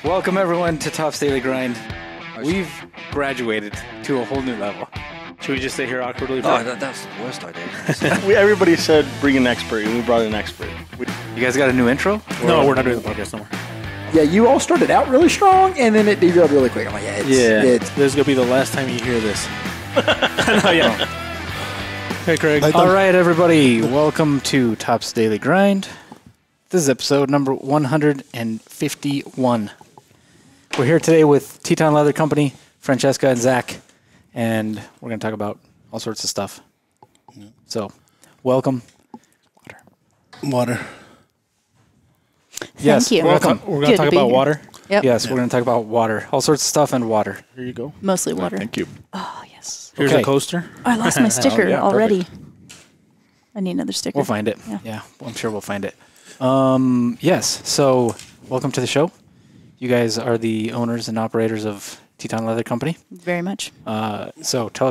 Welcome everyone to Top's Daily Grind. We've graduated to a whole new level. Should we just stay here awkwardly? That's the worst idea. Everybody said bring an expert, and we brought an expert. You guys got a new intro? No, we're not doing the podcast no more. Yeah, you all started out really strong, and then it derailed really quick. I'm like, This is going to be the last time you hear this. No, yeah. Hey, Craig. All right, everybody. Welcome to Top's Daily Grind. This is episode number 151. We're here today with Teton Leather Company, Francesca and Zach, and we're going to talk about all sorts of stuff. So, welcome. Water. Yes, Thank you. welcome. We're going to talk about water. Yep. Yes, we're going to talk about water. All sorts of stuff and water. Here you go. Mostly water. Thank you. Oh, yes. Here's Okay. a coaster. I lost my sticker yeah, already. I need another sticker. We'll find it. Yeah. Yeah, I'm sure we'll find it. Yes, so welcome to the show. You guys are the owners and operators of Teton Leather Company. Very much. So give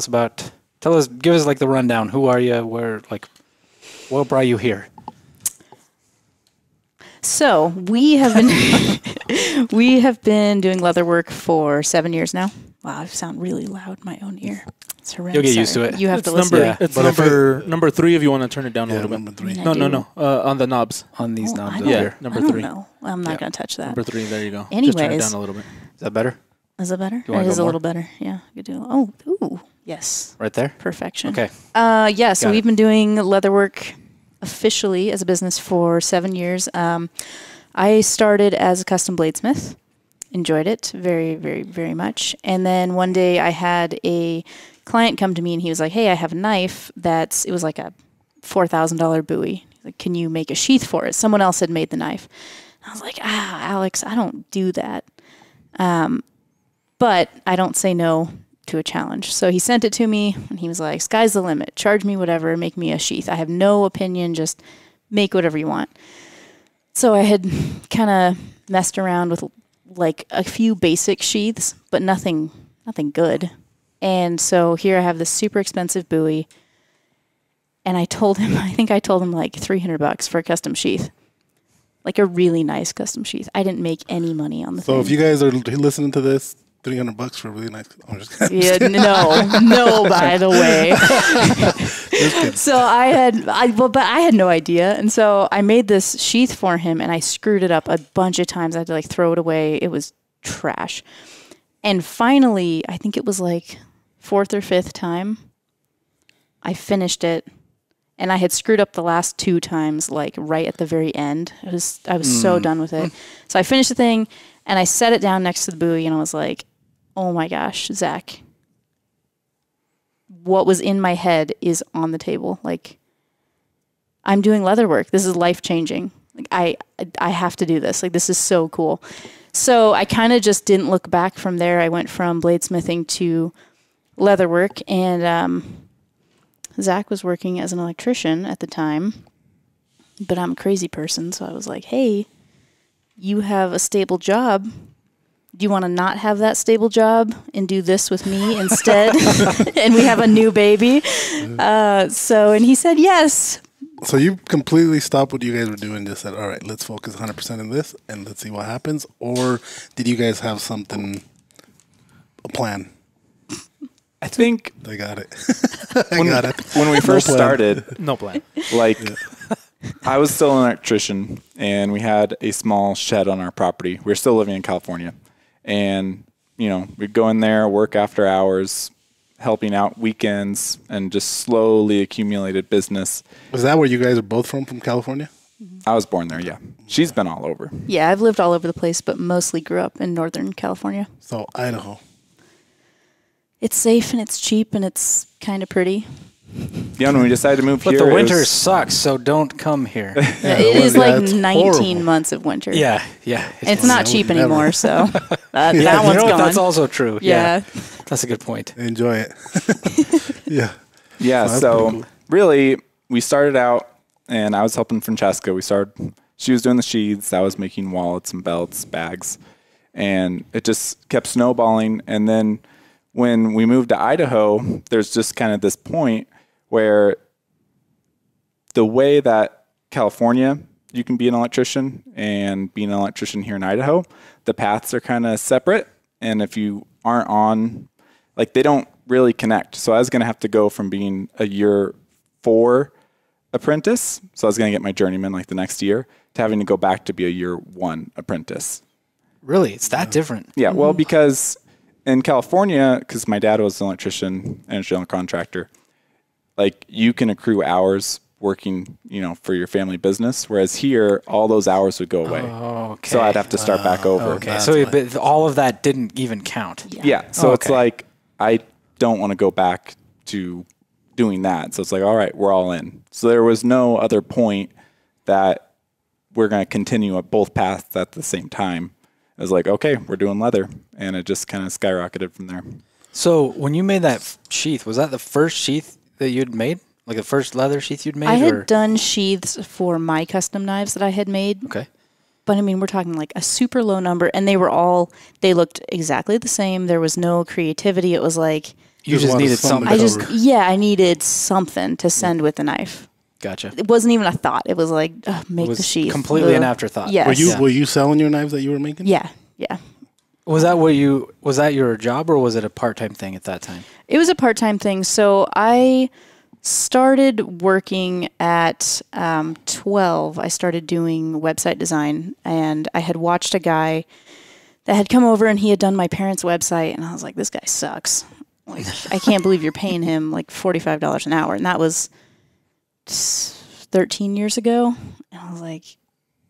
us like the rundown. Who are you? What brought you here? So we have been we have been doing leather work for 7 years now. Wow, I sound really loud in my own ear. It's horrendous. You'll get used to it. You have It's to listen. number, it's But if number 3 if you want to turn it down a little bit. Number 3. I No, do. on the knobs. On these Oh, knobs I over don't- here. Number I don't 3. know. I'm not going to touch that. Number 3, there you go. Just turn it Anyways. down a little bit. Is that better? Is it better? You wanna It is go a more? little better. Yeah. You do. Oh, ooh. Yes. Right there? Perfection. Okay. Yeah, so Got we've been doing leather work officially as a business for 7 years. I started as a custom bladesmith. Enjoyed it very, very, very much. And then one day I had a client come to me and he was like, hey, I have a knife it was like a $4,000 bowie. He's like, can you make a sheath for it? Someone else had made the knife. I was like, Alex, I don't do that. But I don't say no to a challenge. So he sent it to me and he was like, sky's the limit. Charge me whatever, make me a sheath. I have no opinion, just make whatever you want. So I had kind of messed around with like a few basic sheaths, but nothing good. And so here I have this super expensive bowie. And I told him like $300 for a custom sheath. Like a really nice custom sheath. I didn't make any money on the thing. So if you guys are listening to this, $300 for a really nice. I'm just kidding. Yeah, no, by the way. So I had no idea. And so I made this sheath for him and I screwed it up a bunch of times. I had to like throw it away. It was trash. And finally, I think it was like 4th or 5th time, I finished it. And I had screwed up the last 2 times, like right at the very end. I was so done with it. So I finished the thing and I set it down next to the buoy and I was like, oh my gosh, Zach, what was in my head is on the table. Like, I'm doing leather work. This is life-changing. Like, I have to do this. Like, this is so cool. So I kind of just didn't look back from there. I went from bladesmithing to leather work, and Zach was working as an electrician at the time, but I'm a crazy person, so I was like, hey, you have a stable job. Do you want to not have that stable job and do this with me instead? And we have a new baby. And he said yes. So you completely stopped what you guys were doing and just said, all right, let's focus 100% on this and let's see what happens? Or did you guys have a plan? I think I got it. when we first started, No plan. I was still an electrician, and we had a small shed on our property. We were still living in California. And, we'd go in there, work after hours, helping out weekends, and just slowly accumulated business. Was that where you guys are both from California? I was born there, yeah. She's been all over. Yeah, I've lived all over the place, but mostly grew up in Northern California. So Idaho. It's safe and it's cheap and it's kind of pretty. Yeah, when we decided to move But here, the it winter was- sucks, so don't come here. It is like it's 19 horrible. months of winter. Yeah. It's not cheap never. anymore, so that You one's know what? gone. That's also true. Yeah. That's a good point. Enjoy it. Yeah. Yeah, that's so pretty cool. really, we started out, and I was helping Francesca. She was doing the sheaths, I was making wallets and belts, bags, and it just kept snowballing. And then when we moved to Idaho, there's just kind of this point where the way that California you can be an electrician and being an electrician here in Idaho. The paths are kind of separate. And if you aren't on, like, they don't really connect. So I was going to have to go from being a year 4 apprentice. So I was going to get my journeyman like the next year to having to go back to be a year 1 apprentice. Really? It's that different? Yeah. Well, because in California, because my dad was an electrician and a general contractor, like, you can accrue hours working, you know, for your family business. Whereas here, all those hours would go away. Oh, okay. So I'd have to start back over. Okay. So but all of that didn't even count. Yeah. So it's like, I don't want to go back to doing that. So it's like, all right, we're all in. So there was no other point that we're going to continue at both paths at the same time. It was like, okay, we're doing leather. And it just kind of skyrocketed from there. So when you made that sheath, was that the first sheath that you'd made? Like the first leather sheath you'd made? I had done sheaths for my custom knives that I had made. Okay. But I mean, we're talking like a super low number, and they looked exactly the same. There was no creativity. It was like, you just needed something. I needed something to send with the knife. Gotcha. It wasn't even a thought. It was like, make the sheath. Completely an afterthought. Yes. Were you selling your knives that you were making? Yeah. Yeah. Was that your job, or was it a part-time thing at that time? It was a part-time thing. So I started working at 12. I started doing website design, and I had watched a guy that had come over, and he had done my parents' website, and I was like, this guy sucks. Like, I can't believe you're paying him like $45 an hour. And that was 13 years ago. And I was like,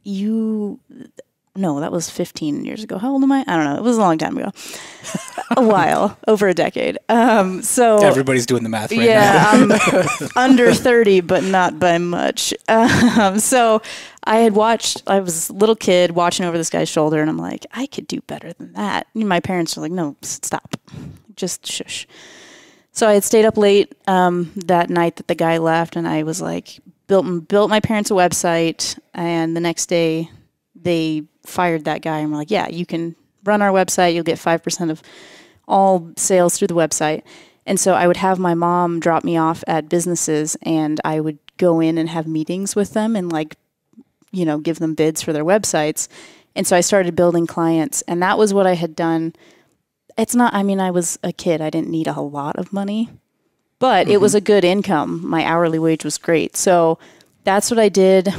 no, that was 15 years ago. How old am I? I don't know. It was a long time ago. A while, over a decade. So everybody's doing the math right now. Yeah, I'm under 30, but not by much. So I was a little kid watching over this guy's shoulder, and I'm like, I could do better than that. And my parents were like, no, stop. Just shush. So I had stayed up late that night that the guy left, and I was like, built my parents a website, and the next day they fired that guy, and we're like, yeah, you can run our website. You'll get 5% of all sales through the website. And so I would have my mom drop me off at businesses, and I would go in and have meetings with them and, like, you know, give them bids for their websites. And so I started building clients, and that was what I had done. I was a kid. I didn't need a lot of money, but it was a good income. My hourly wage was great. So that's what I did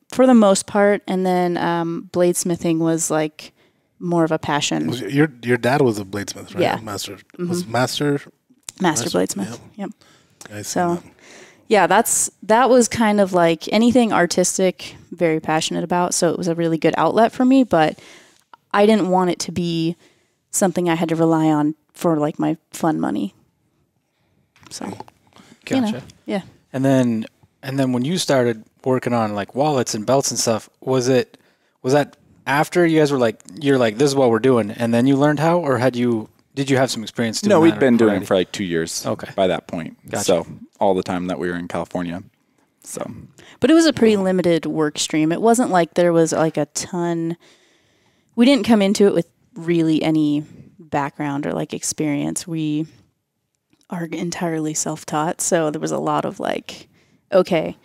for the most part. And then bladesmithing was like more of a passion. Your dad was a bladesmith, right? Yeah. Master bladesmith. Yep. I see So that. yeah, that was kind of like anything artistic, very passionate about. So it was a really good outlet for me, but I didn't want it to be something I had to rely on for like my fun money. So, Gotcha. Yeah. And then when you started working on like wallets and belts and stuff, was that after you guys were like, you're like, this is what we're doing, and then you learned how, or did you have some experience doing that? No, we'd been doing already? it for like 2 years. Okay. By that point. Gotcha. So all the time that we were in California. So. But it was a pretty limited work stream. It wasn't like there was like a ton. We didn't come into it with really any background or like experience. We are entirely self-taught. So there was a lot of like, okay,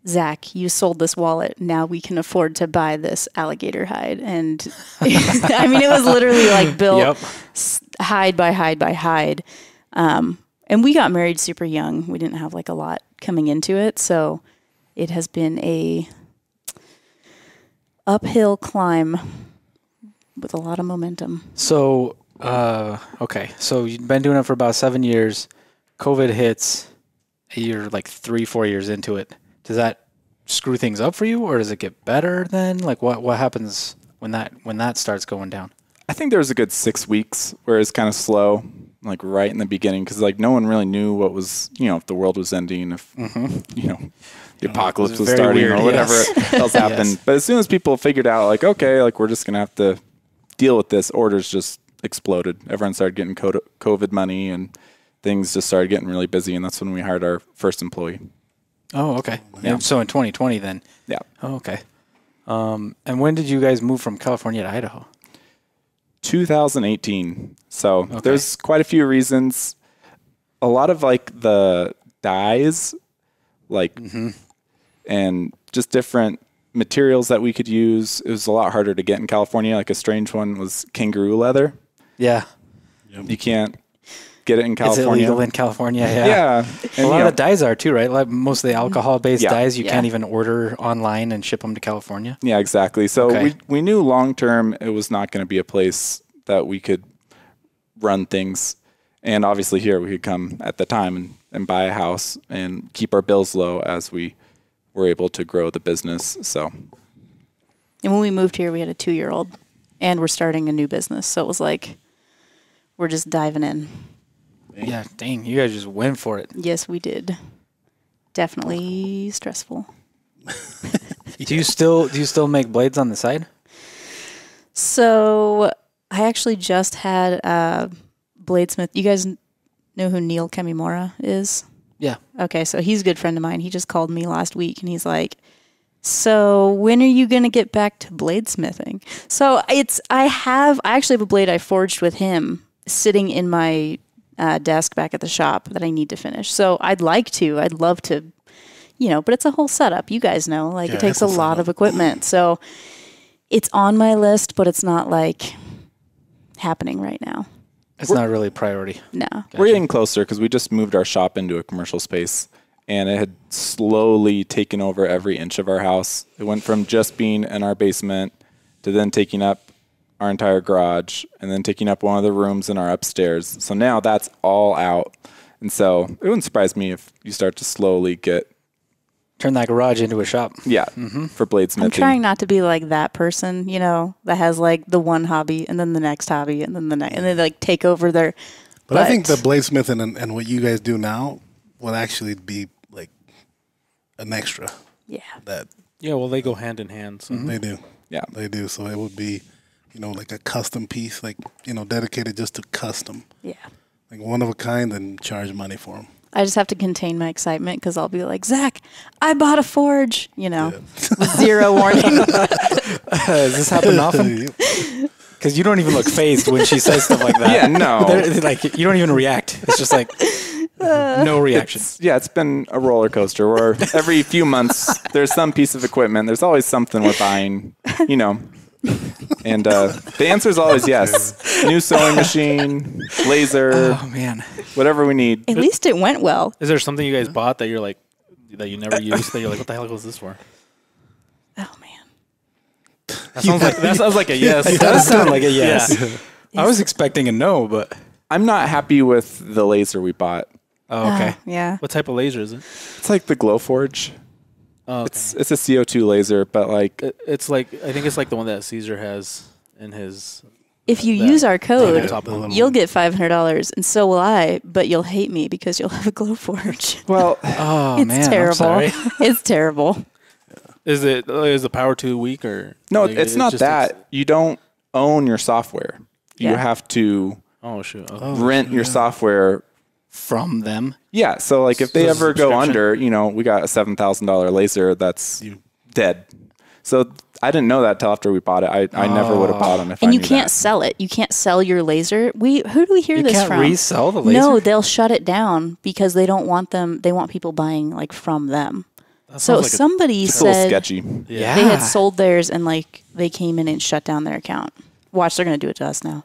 Zach, you sold this wallet. Now we can afford to buy this alligator hide. And I mean, it was literally like built hide by hide by hide. And we got married super young. We didn't have like a lot coming into it. So it has been a uphill climb with a lot of momentum. So, okay. So you've been doing it for about 7 years. COVID hits. You're like 3-4 years into it. Does that screw things up for you, or does it get better then? Like what happens when that starts going down? I think there was a good 6 weeks where it's kind of slow, like right in the beginning, because like no one really knew what was, if the world was ending, if the apocalypse was starting weird, or whatever else happened. Yes. But as soon as people figured out, like, okay, like we're just gonna have to deal with this, orders just exploded. Everyone started getting COVID money, and things just started getting really busy, and that's when we hired our first employee. Oh, okay. Yeah. So in 2020 then. Yeah. Oh, okay. And when did you guys move from California to Idaho? 2018. So there's quite a few reasons. A lot of like the dyes, like, and just different materials that we could use. It was a lot harder to get in California. Like a strange one was kangaroo leather. Yeah. You can't get it in Is it California. legal in California? Yeah. Yeah. A lot of dyes are too, right? Like most of the alcohol-based Yeah. dyes, you Yeah. can't even order online and ship them to California. Yeah, exactly. So Okay. we knew long term it was not going to be a place that we could run things. And obviously here we could come at the time and buy a house and keep our bills low as we were able to grow the business. So And when we moved here, we had a 2-year-old, and we're starting a new business. So it was like, we're just diving in. Yeah, dang, you guys just went for it. Yes, we did. Definitely stressful. Do you still make blades on the side? So I actually just had bladesmith. You guys know who Neil Kamimura is? Yeah. Okay, so he's a good friend of mine. He just called me last week, and he's like, "So when are you going to get back to bladesmithing?" So I actually have a blade I forged with him sitting in my desk back at the shop that I need to finish. So I'd love to, but it's a whole setup. You guys know, like it takes a lot of equipment. So it's on my list, but it's not like happening right now. It's not really a priority. No. we're getting closer because we just moved our shop into a commercial space and it had slowly taken over every inch of our house. It went from just being in our basement to then taking up our entire garage and then taking up one of the rooms in our upstairs. So now that's all out. And so it wouldn't surprise me if you start to slowly get, Turn that garage into a shop. for bladesmithing. I'm trying not to be like that person, that has like the one hobby and then the next hobby and then the next, and they like take over their. But I think the bladesmithing and what you guys do now will actually be like an extra. Yeah. That Yeah, well, they go hand in hand. So. they do. Yeah. They do. So it would be, like a custom piece, like, dedicated just to custom. Yeah. Like one of a kind and charge money for them. I just have to contain my excitement because I'll be like, Zach, I bought a forge, with zero warning. Does this happen often? Because you don't even look phased when she says stuff like that. Yeah, no. Like you don't even react. It's just like no reaction. It's been a roller coaster where every few months there's some piece of equipment. There's always something we're buying, And the answer is always yes. New sewing machine, laser, Oh man. whatever we need. At least it went well. Is there something you guys bought that you're like, that you never used, that you're like, what the hell was this for? Oh, man. That sounds like a yes. It does sound like a yes. Yeah. I was expecting a no, but I'm not happy with the laser we bought. oh, okay. Yeah. What type of laser is it? It's like the Glowforge. Oh, okay. It's a CO2 laser, but like It's like, I think it's like the one that Caesar has in his. If you that- use our code, top one. you'll get $500, and so will I, but you'll hate me because you'll have a Glowforge. well, Oh It's man, terrible. I'm sorry. It's terrible. Is the power too weak or? no, like, it's not just that. You don't own your software. You Yeah. have to Oh shoot. rent your software. From them. Yeah, so like if they So it's a ever go subscription? under, we got a $7,000 laser that's dead. So I didn't know that till after we bought it. I never would have bought them if I And you knew can't that. sell it. You can't sell your laser. Who do we hear You this can't from? resell the laser? No, they'll shut it down because they don't want them. They want people buying like from them. So sounds like somebody It's a little said sketchy. Yeah. they had sold theirs and like they came in and shut down their account. Watch, they're gonna do it to us now.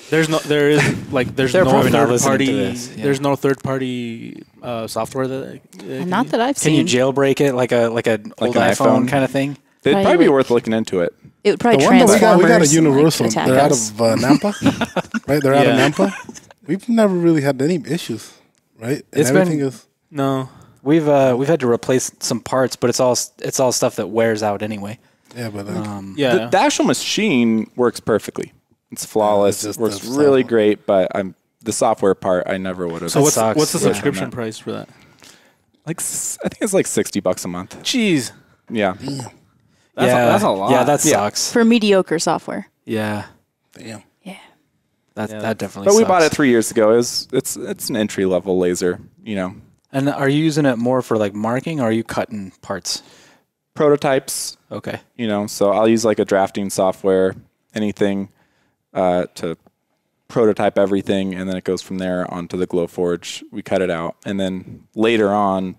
There's no They're no probably not third listening party. to this, yeah. There's no third party software that. Not that I've Can you seen. jailbreak it like an old an iPhone iPhone? kind of thing? It'd Probably probably be like- worth looking into it. It would probably The one that transformers. we got a and, Universal. Like, attack They're out us. of Nampa, right? They're out of Yeah. Nampa. We've never really had any issues, right? And It's been- everything is. No. We've had to replace some parts, but it's all stuff that wears out anyway. Yeah, but Yeah. The actual machine works perfectly. It's flawless. It's just It works the really software. great, but the software part I never would have. So what's sucks. the Yeah. subscription price for that? I think it's like $60 a month. Jeez. Yeah. That's a lot. Yeah, that sucks. For mediocre software. Yeah, damn. Yeah. that definitely. But we sucks. bought it 3 years ago. It's an entry level laser, And are you using it more for like marking, or are you cutting parts? prototypes, Okay. so I'll use like a drafting software, anything to prototype everything, and then it goes from there onto the Glowforge. We cut it out, and then later on,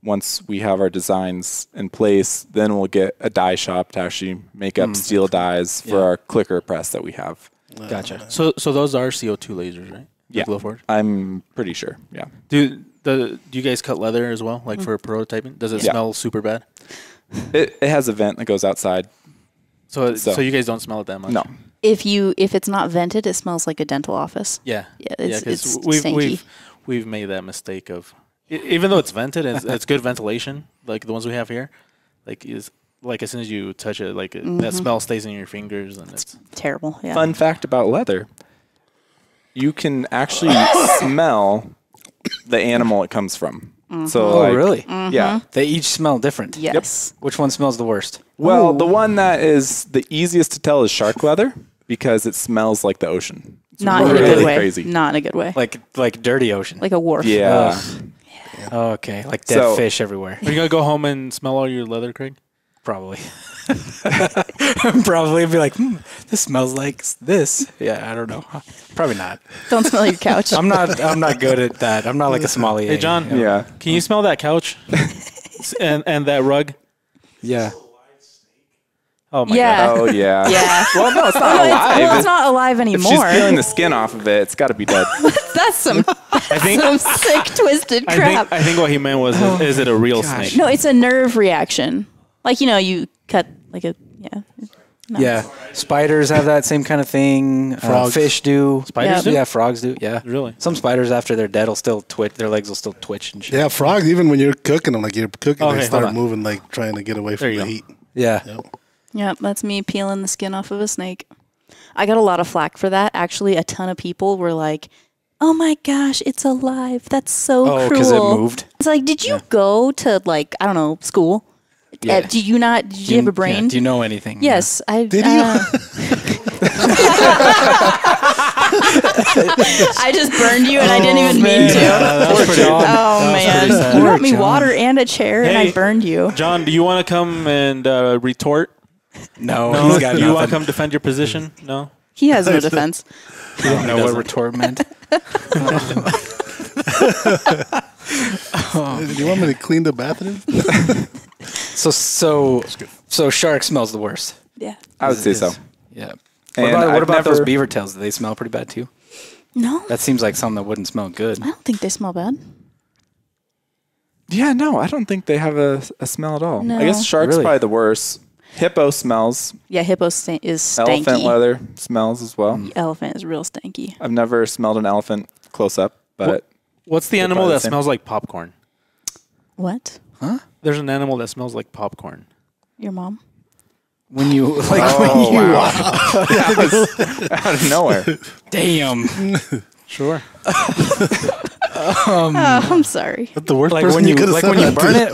once we have our designs in place, then we'll get a dye shop to actually make up steel dyes for our clicker press that we have. Gotcha. So those are CO2 lasers, right? Yeah, Glowforge? I'm pretty sure. Yeah. Do you guys cut leather as well, like for prototyping? Does it smell super bad? It has a vent that goes outside. So you guys don't smell it that much? No. If it's not vented, it smells like a dental office. Yeah. Yeah, it's we've made that mistake of, even though it's vented, it's good ventilation, like the ones we have here, like as soon as you touch it, like that smell stays in your fingers, and it's terrible. Yeah. Fun fact about leather: you can actually smell the animal it comes from. So, really? Yeah. They each smell different. Yes. Which one smells the worst? Well, the one that is the easiest to tell is shark leather because it smells like the ocean. It's Not in a really good way. crazy. Not in a good way. Like dirty ocean. Like a wharf. Yeah. Oh, okay. Like dead fish everywhere. Are you gonna go home and smell all your leather, Craig? Probably. Probably be like, this smells like this. Yeah, I don't know. Probably not. Don't smell your couch. I'm not good at that. I'm not like a sommelier. Hey, John. You know? Yeah. Can you smell that couch and that rug? Yeah. Oh my Yeah. god. Oh yeah. Yeah. Well, no, it's not Well, alive. it's not alive If she's anymore. peeling the skin off of it, it's got to be dead. That's some some sick twisted crap. I think what he meant was, is it a real snake? No, it's a nerve reaction. Like, you cut like a No. Yeah. Spiders have that same kind of thing. Frogs. Fish do. Spiders do? Yeah, frogs do. Yeah. Really? Some spiders after they're dead will still twitch. Their legs will still twitch and shit. Yeah, frogs, even when you're cooking them, like you're cooking, Okay, they hold start on. moving, like trying to get away There from you the go. heat. Yeah. Yep. Yep, that's me peeling the skin off of a snake. I got a lot of flack for that. Actually, a ton of people were like, "Oh my gosh, it's alive. That's so Oh, cruel." because it moved. It's like, did you go to like, I don't know, school? Yeah. Did you not? Did you have a brain? Yeah, do you know anything? Yes, I Did you? I just burned you, and I didn't even mean to. That was pretty Oh man, sad. you brought me John. water and a chair, and I Hey. burned you. John, do you want to come and retort? No, No. he's got Do you want to nothing. come defend your position? No. He has no defense. You don't know what doesn't. retort meant. Do you want me to clean the bathroom? So shark smells the worst. Yeah. I would say so. Yeah. And What I've about those never- beaver tails? Do they smell pretty bad too? No, That seems like something that wouldn't smell good. I don't think they smell bad. Yeah, no, I don't think they have a smell at all. No. I guess shark's Really? probably the worst. Hippo smells. Yeah, hippo is stanky. Elephant leather smells as well. Elephant is real stanky. I've never smelled an elephant close up, but What's the animal probably that the same. smells like popcorn? What? There's an animal that smells like popcorn. Your mom? When you like, oh wow, that was out of nowhere. damn, Sure. Oh, I'm sorry. That's the worst like person when you could have like said when you that burn to. it,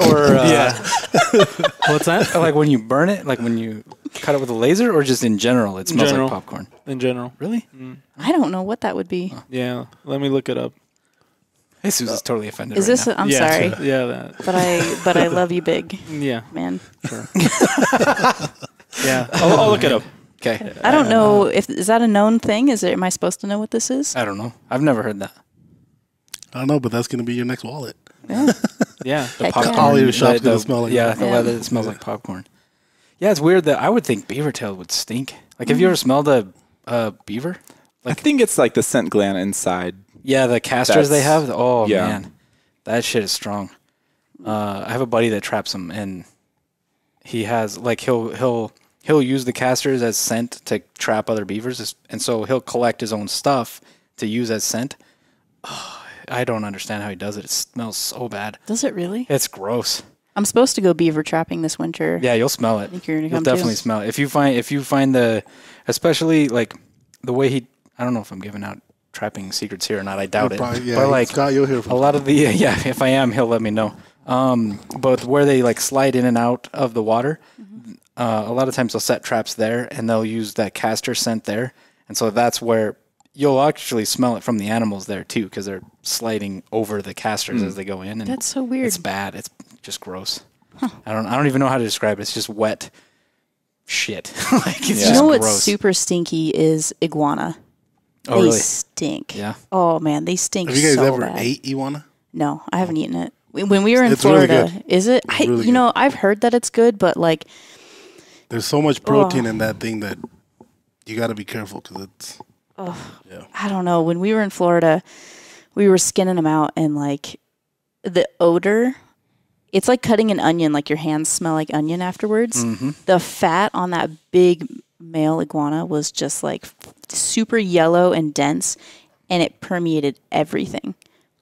or What's that? like when you burn it, like when you cut it with a laser, or just in general, it smells general. like popcorn. In general. Really? I don't know what that would be. Yeah. Let me look it up. Jesus is totally offended. Is right this? now. I'm yeah, sorry, sure. Yeah. That. but I love you big, Yeah. man. Yeah. I'll look it up. Okay. I don't know if is that a known thing. Am I supposed to know what this is? I don't know. I've never heard that. I don't know, but that's going to be your next wallet. Yeah. Heck Popcorn. yeah. All your shop's the- gonna smell like yeah, that. the Yeah. leather that smells like popcorn. Yeah, it's weird that I would think beaver tail would stink. Like, have you ever smelled a beaver? I think it's like the scent gland inside. Yeah, the casters they That's- have. Oh yeah. man, that shit is strong. I have a buddy that traps them, and he has like he'll use the casters as scent to trap other beavers, and so he'll collect his own stuff to use as scent. Oh, I don't understand how he does it. It smells so bad. Does it really? It's gross. I'm supposed to go beaver trapping this winter. Yeah, you'll smell it. think you're gonna You'll come too. definitely smell it. If you find the, especially like the way he, I don't know if I'm giving out trapping secrets here or not. I doubt it. Probably, yeah, but like Scott, you'll hear from a lot of the yeah, if I am, he'll let me know. But where they like slide in and out of the water, a lot of times they'll set traps there and they'll use that caster scent there, and so that's where you'll actually smell it from the animals there too, because they're sliding over the casters as they go in. And That's so weird. It's bad. It's just gross. I don't even know how to describe it. It's just wet shit. Like it's You just know what's gross. super stinky is iguana. Oh They really? stink. Yeah. Oh man, they stink Have you guys so ever bad. ate iguana? No, I haven't eaten it. When we were in It's really Florida, good. is it? really You know, good. I've heard that it's good, but like, There's so much protein in that thing that you got to be careful because it's. I don't know. When we were in Florida, we were skinning them out, and like the odor, it's like cutting an onion. Like your hands smell like onion afterwards. The fat on that big male iguana was just like super yellow and dense, and it permeated everything.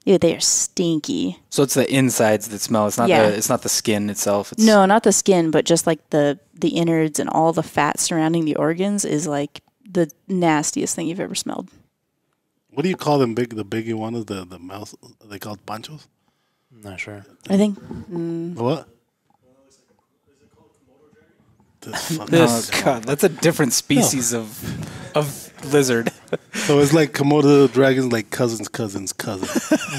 Yeah, they are stinky. So it's the insides that smell. It's not Yeah. it's not the skin itself. It's, No, not the skin, but just like the innards and all the fat surrounding the organs is like the nastiest thing you've ever smelled. What do you call them? The big iguanas, the mouse. Are they called panchos? I'm not sure. I think. The what? Oh God, that's a different species of lizard. So it's like Komodo dragons, like cousins.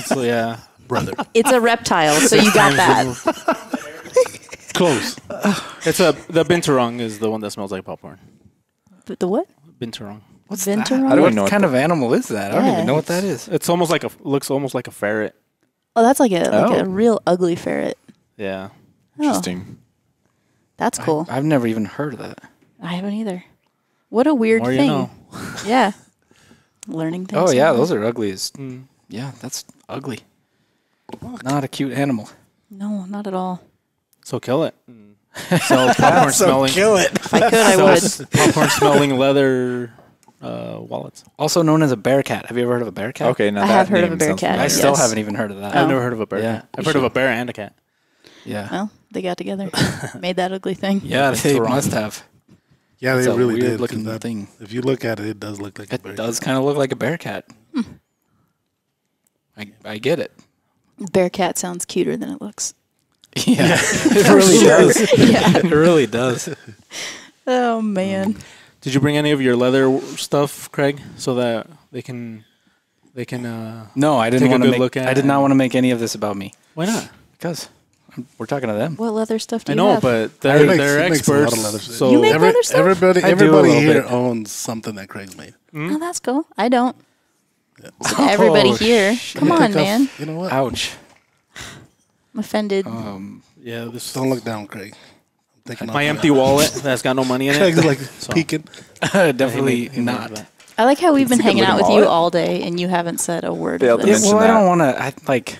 So yeah, Brother. It's a reptile, so you got that. Close. the binturong is the one that smells like popcorn. The what? Binturong. What's Venturong? I don't What even know what kind of animal is that? I don't Yeah. even know what that is. It's almost like looks almost like a ferret. Oh, that's like a Oh. real ugly ferret. Yeah. Oh, Interesting. that's cool. I've never even heard of that. I haven't either. What a weird More you thing. know. Yeah. Learning things. Oh yeah, new. those are ugly as. Yeah, that's ugly. Not a cute animal. No, not at all. So kill it. Sell popcorn smelling. it. If I could, I would. Popcorn smelling leather wallets. Also known as a bear cat. Have you ever heard of a bear cat? Okay, now I that have heard of name a bear sounds cat. I familiar. still Yes. haven't even heard of that. I've never heard of a bear. Yeah. cat. I've heard of a bear and a cat. Yeah. Well, they got together, made that ugly thing. Yeah, they wrong. must have. Yeah, It's they a really weird did. 'cause looking that- thing. If you look at it, it does look like a It bear. does kind of look like a bear cat. I get it. Bear cat sounds cuter than it looks. Yeah, it really does. Yeah. It really does. Oh man. Did you bring any of your leather stuff, Craig, so that they can No, I didn't Take a want to good make. look at I did it. not want to make any of this about me Why not? because we're talking to them. What leather stuff do I you know, have? but He they're makes a lot of experts. leather shit. So You make leather stuff? Everybody, I do a everybody little here bit. owns something that Craig's made. Oh, that's cool. I don't. Everybody Oh, here. Come on, man. You know what? Ouch. I'm offended. yeah, this Don't look down, Craig. I'm thinking my off empty wallet that's got no money in it. Craig's like So, peeking. Definitely he made not. that. I like how we've been It's a good hanging out with looking you wallet. all day and you haven't said a word. Yeah, of the this. mention Well, I that. don't want to.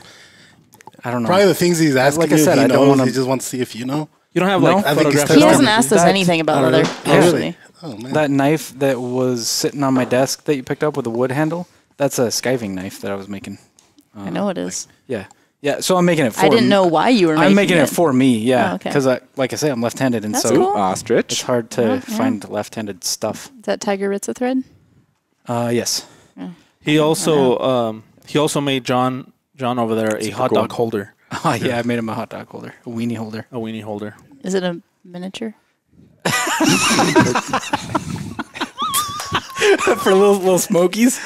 I don't know. Probably the things he's asking Like I you, said, he I don't knows. wanna- He just wants to see if you know. You don't have No, like I think he's photographic. He touched hasn't on asked us That- anything about Oh, leather, really? Oh, really? actually. Oh man. That knife that was sitting on my desk that you picked up with a wood handle, that's a skiving knife that I was making. I know it is. Yeah. Yeah. So I'm making it for I didn't know why you were making I'm making it it for me. Yeah. Oh, okay. Because like I say, I'm left-handed. And That's so cool. Ostrich. it's hard to Yeah. find left-handed stuff. Is that Tiger Ritza thread? Yes. He also made John over there a hot dog holder, Oh, yeah. I made him a hot dog holder, a weenie holder. a weenie holder. Is it a miniature? For little smokies.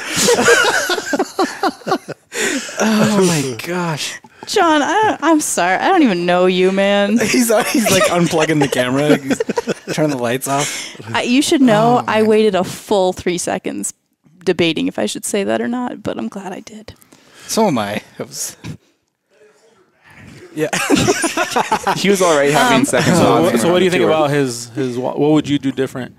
Oh, my gosh. John, I'm sorry. I don't even know you, man. He's like unplugging the camera, he's turning the lights off. You should know I waited a full 3 seconds debating if I should say that or not, but I'm glad I did. So am I. It was. Yeah. He was already having second thoughts. So what do you think about his? What would you do different?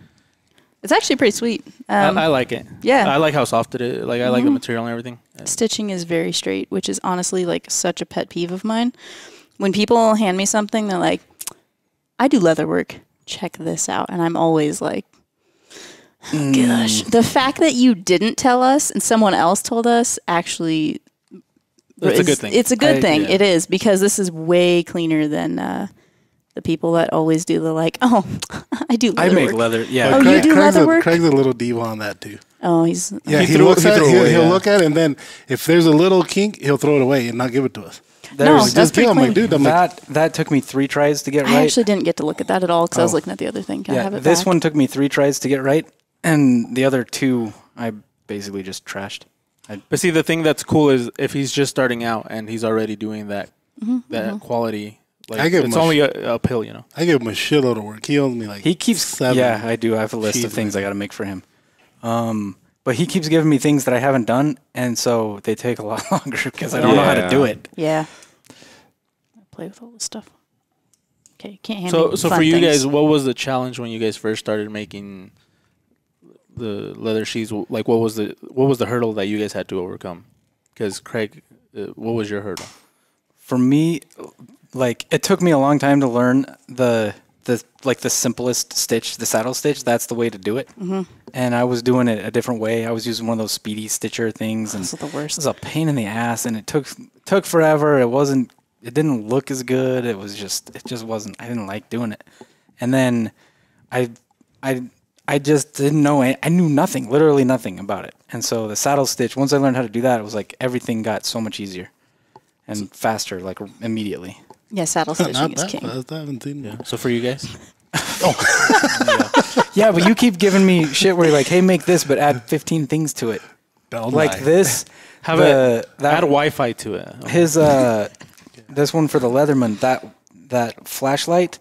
It's actually pretty sweet. I like it. yeah. I like how soft it is. Like I like the material and everything. Stitching is very straight, which is honestly like such a pet peeve of mine. When people hand me something, they're like, I do leather work. Check this out. And I'm always like, oh, gosh. The fact that you didn't tell us and someone else told us actually It's a good thing. It's a good thing. yeah. It is, because this is way cleaner than the people that always do the like, oh, I do leather I make work. leather. Yeah. Oh, you do leather work? Craig's a little diva on that too. Oh, he's Yeah, He he threw- looks he at threw it, away, he'll yeah. look at it, and then if there's a little kink, he'll throw it away and not give it to us. no, There's- that's pretty I'm like, clean. dude, I'm like, that took me 3 tries to get I right. actually didn't get to look at that at all because I was Oh. looking at the other thing. Can I Yeah, have it this back? one took me 3 tries to get right, and the other 2 I basically just trashed. But see, the thing that's cool is if he's just starting out and he's already doing that quality. Like I give him it's a only uphill, you know. I give him a shitload of work. He owes me like He keeps 7. Yeah, I do. I have a list of Jeez, things man. I got to make for him. But he keeps giving me things that I haven't done, and so they take a lot longer because I don't know how to Yeah. do it. Yeah. play with all this stuff. Okay, can't handle So fun for you things. guys, what was the challenge when you guys first started making the leather sheaths? Like, what was the hurdle that you guys had to overcome? Because Craig, what was your hurdle? For me, like it took me a long time to learn the simplest stitch, the saddle stitch. That's the way to do it. Mm-hmm. And I was doing it a different way. I was using one of those speedy stitcher things, and Those are the worst. it was a pain in the ass, and it took forever. It didn't look as good. It just wasn't. I didn't like doing it. And then I just didn't know. I knew nothing, literally nothing about it. And so the saddle stitch, once I learned how to do that, it was like everything got so much easier and faster, like immediately. Yeah, saddle stitching Not is that king. fast. I haven't seen that. So for you guys, Yeah, but you keep giving me shit where you're like, hey, make this, but add 15 things to it. Don't Like lie. this. add Wi-Fi to it. His this one for the Leatherman, that flashlight.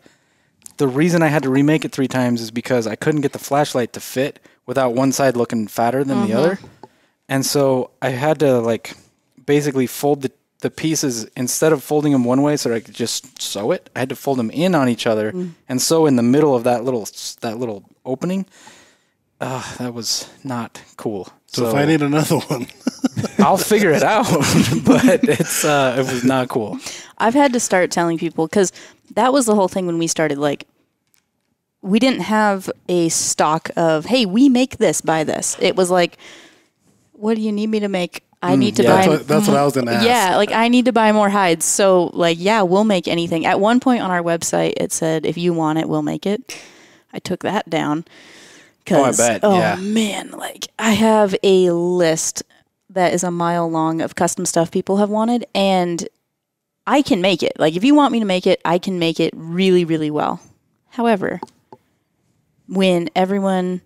The reason I had to remake it 3 times is because I couldn't get the flashlight to fit without one side looking fatter than the other, and so I had to like basically fold the pieces instead of folding them one way so that I could just sew it. I had to fold them in on each other and sew in the middle of that little opening. That was not cool. So if I need another one, I'll figure it out, but it was not cool. I've had to start telling people, because that was the whole thing when we started. Like, we didn't have a stock of, hey, we make this, buy this. It was like, what do you need me to make? I need to buy. that's what I was going to ask. Yeah, like I need to buy more hides. So like, yeah, we'll make anything. At one point on our website, it said, if you want it, we'll make it. I took that down. Oh, I bet. Yeah. Man, like I have a list that is a mile long of custom stuff people have wanted, and I can make it. Like if you want me to make it, I can make it really, really well. However, when everyone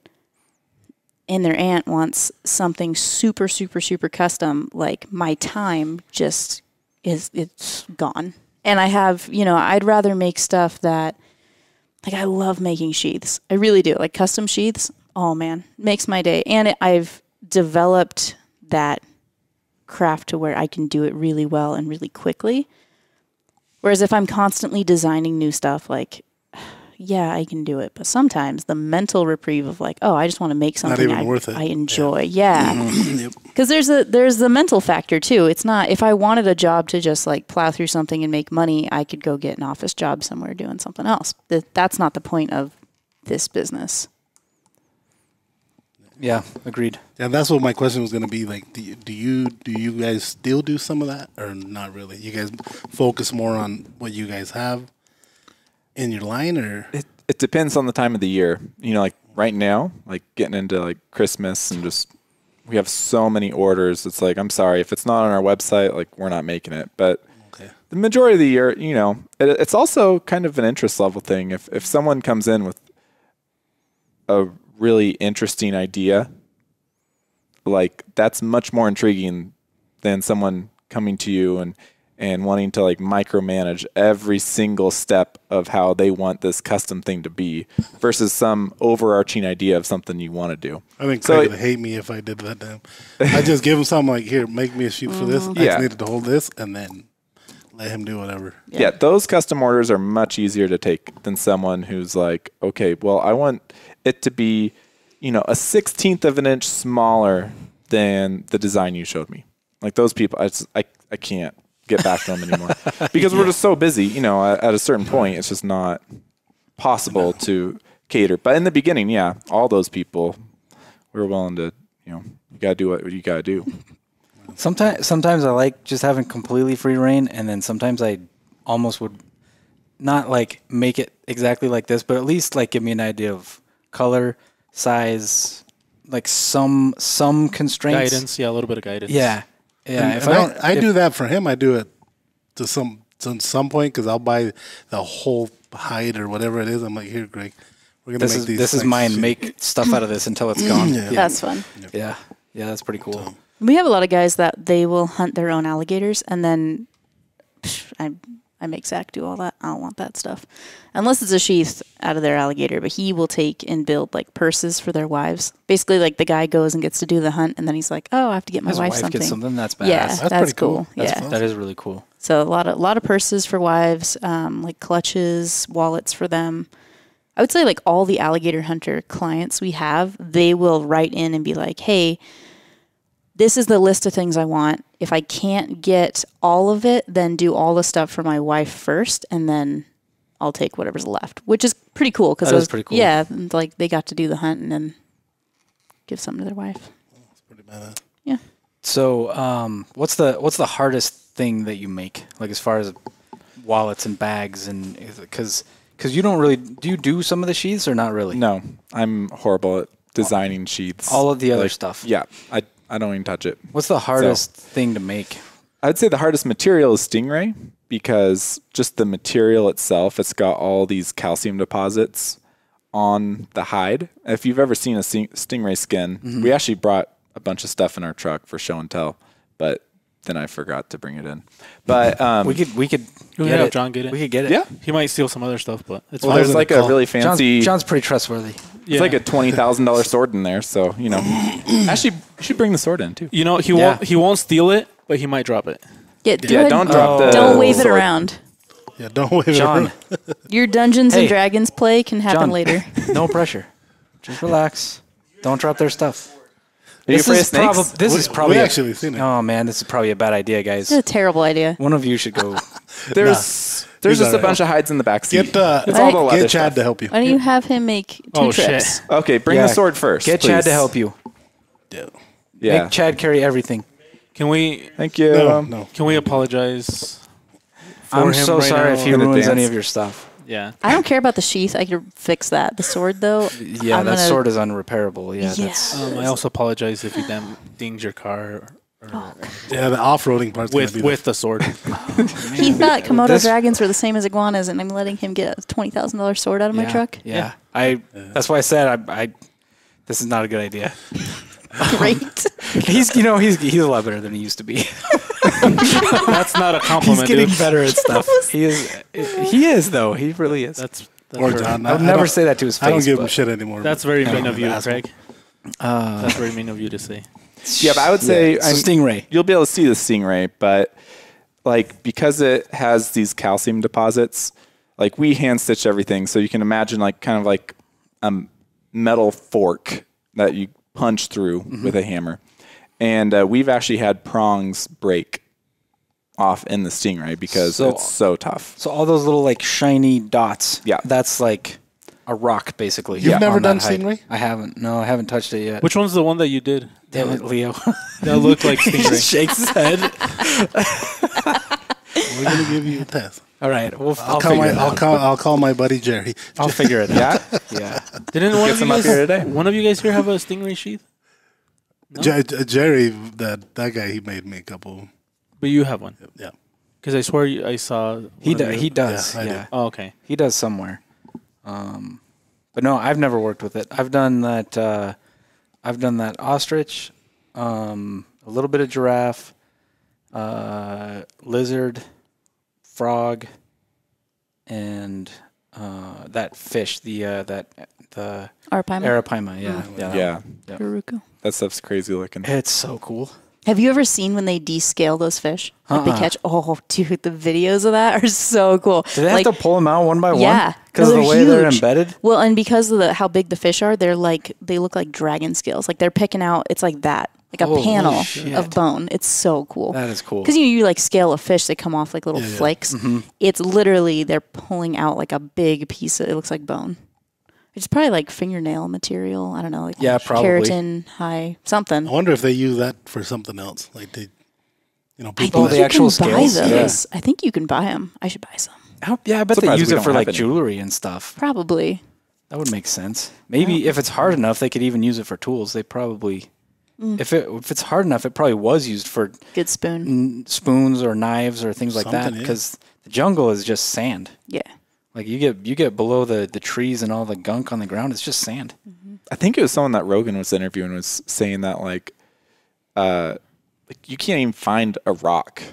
and their aunt wants something super, super, super custom, like my time just it's gone. And I have, I'd rather make stuff that, like I love making sheaths. I really do. Like custom sheaths, oh man, makes my day. And I've developed that craft to where I can do it really well and really quickly. Whereas if I'm constantly designing new stuff, like, yeah, I can do it. But sometimes the mental reprieve of like, oh, I just want to make something I enjoy. Yeah. Because there's the mental factor too. It's not, if I wanted a job to just like plow through something and make money, I could go get an office job somewhere doing something else. That's not the point of this business. Yeah, agreed. And that's what my question was going to be. Like, do you guys still do some of that or not really? You guys focus more on what you guys have in your line, or it depends on the time of the year. Like right now, like getting into like Christmas and just we have so many orders. It's like, I'm sorry if it's not on our website, like we're not making it. But the majority of the year, it's also kind of an interest level thing. If someone comes in with a really interesting idea, like that's much more intriguing than someone coming to you and wanting to like micromanage every single step of how they want this custom thing to be versus some overarching idea of something you want to do. I think Craig would hate me if I did that to him. I just give him something like, here, make me a sheet for this. I just needed to hold this and then let him do whatever. Yeah, those custom orders are much easier to take than someone who's like, okay, well, I want it to be, a 1/16 of an inch smaller than the design you showed me. Like those people, I can't get back to them anymore because we're just so busy. At a certain point, it's just not possible to cater. But in the beginning, yeah, all those people, we were willing to, you got to do what you got to do. Sometimes I like just having completely free reign, and then sometimes I almost would not like make it exactly like this, but at least like give me an idea of color, size, like some constraints. Guidance, yeah, a little bit of guidance. Yeah. Yeah, And I do that for him. I do it to some point because I'll buy the whole hide or whatever it is. I'm like, here, Greg, we're gonna make these. This is mine. Make stuff out of this until it's gone. Yeah. That's fun. Yeah, that's pretty cool. We have a lot of guys that they will hunt their own alligators, and then I make Zach do all that. I don't want that stuff. Unless it's a sheath out of their alligator, but he will take and build like purses for their wives. Basically, like the guy goes and gets to do the hunt, and then he's like, oh, I have to get my wife something. Gets something. That's badass. Yeah, that's cool. That is really cool. So a lot of purses for wives, like clutches, wallets for them. I would say like all the alligator hunter clients we have, they will write in and be like, hey, this is the list of things I want. If I can't get all of it, then do all the stuff for my wife first, and then I'll take whatever's left, which is pretty cool. That is pretty cool. Yeah, like they got to do the hunt and then give something to their wife. That's pretty badass. Yeah. So, what's the hardest thing that you make, like as far as wallets and bags, and because you don't really do some of the sheaths or not really? No, I'm horrible at designing sheaths. All of the other stuff. Yeah, I don't even touch it. What's the hardest thing to make? I'd say the hardest material is stingray, because just the material itself, it's got all these calcium deposits on the hide. If you've ever seen a stingray skin, we actually brought a bunch of stuff in our truck for show and tell, but then I forgot to bring it in. But we could have John get it. We could get it. Yeah. He might steal some other stuff, but it's Well, fine. there's like a really fancy. John's pretty trustworthy. It's like a $20,000 sword in there, so actually, you should bring the sword in too. You know, he won't steal it, but he might drop it. Yeah, Don't drop the. Don't wave it sword. around. Yeah, don't wave it John, around. Your Dungeons and Hey. Dragons play can happen John, later. no pressure. Just relax. Don't drop their stuff. Are you afraid of snakes? This is probably we actually seen it. Oh man, this is probably a bad idea, guys. It's a terrible idea. One of you should go. There's He's just a alright. bunch of hides in the back seat. Get it's all the leather get Chad stuff. to help you. Why don't you have him make two Oh, trips? shit. Okay, bring Yeah, the sword first. Get Chad to please. help you. Yeah. Make Chad carry everything. Can we Thank you. No. can we apologize for I'm him so right sorry now? if he In ruins advance. any of your stuff. Yeah. I don't care about the sheath. I could fix that. The sword, though. Yeah, that sword is unrepairable. Yeah, Yeah. that's I also apologize if he dinged your car Yeah, the off-roading part's gonna be with the sword. He thought Komodo This- dragons were the same as iguanas, and I'm letting him get a $20,000 sword out of my yeah, truck. Yeah, that's why I said I. This is not a good idea. Great. He's a lot better than he used to be. That's not a He's compliment, getting dude. better at stuff. He is though. He really is. That's Or very, John. I would never say that to his face. I don't give him but- shit anymore. that's very Yeah, mean I'm of an you, asshole. Craig. That's very mean of you to say. Yeah, but I would say So stingray. you'll be able to see the stingray, but like because it has these calcium deposits, like we hand stitch everything, so you can imagine like kind of like a metal fork that you punch through with a hammer, and we've actually had prongs break off in the stingray because it's so tough. So all those little like shiny dots. Yeah. that's like a rock basically. You've never on that done hide. stingray? I haven't. No, I haven't touched it yet. Which one's the one that you did? Damn it, Leo. That looked like He stingray. shakes his head. We're gonna give you a test. All right, I'll call my buddy Jerry. I'll figure it out. Yeah, Yeah. Didn't one Get of, some you up guys, here today. one of you guys here have a stingray sheath? Jerry, that guy, he made me a couple. But you have one. Yeah. Because I swear I saw. He one of you- does. Yeah, I Yeah. do. Oh, okay. He does somewhere. But no, I've never worked with it. I've done that. I've done that ostrich, a little bit of giraffe, lizard, frog, and that fish. The Arapaima. arapaima. Yeah. yeah, Uruku. that stuff's crazy looking. It's so cool. Have you ever seen when they descale those fish? Like they catch. Oh, dude, the videos of that are so cool. Do they have to pull them out one by Yeah, one? Because of the they're way they're huge. embedded. Well, and because of how big the fish are, they look like dragon scales. Like they're picking out. It's like that, like a Holy panel shit. of bone. It's so cool. That is cool. Because you like scale a fish, they come off like little flakes. Mm-hmm. It's literally they're pulling out like a big piece of. It looks like bone. It's probably like fingernail material. I don't know, like probably. keratin high something. I wonder if they use that for something else. Like they, I people. think the you actual can scales? buy those. I think you can buy them. I should buy some. Yeah, I bet they Surprised use we it don't for have like any. jewelry and stuff. Probably. That would make sense. Maybe if it's hard enough, they could even use it for tools. They probably, if it's hard enough, it probably was used for Good spoon. spoons or knives or things like that. Something, yeah. Because the jungle is just sand. Yeah. Like you get below the trees and all the gunk on the ground. It's just sand. I think it was someone that Rogan was interviewing was saying that like you can't even find a rock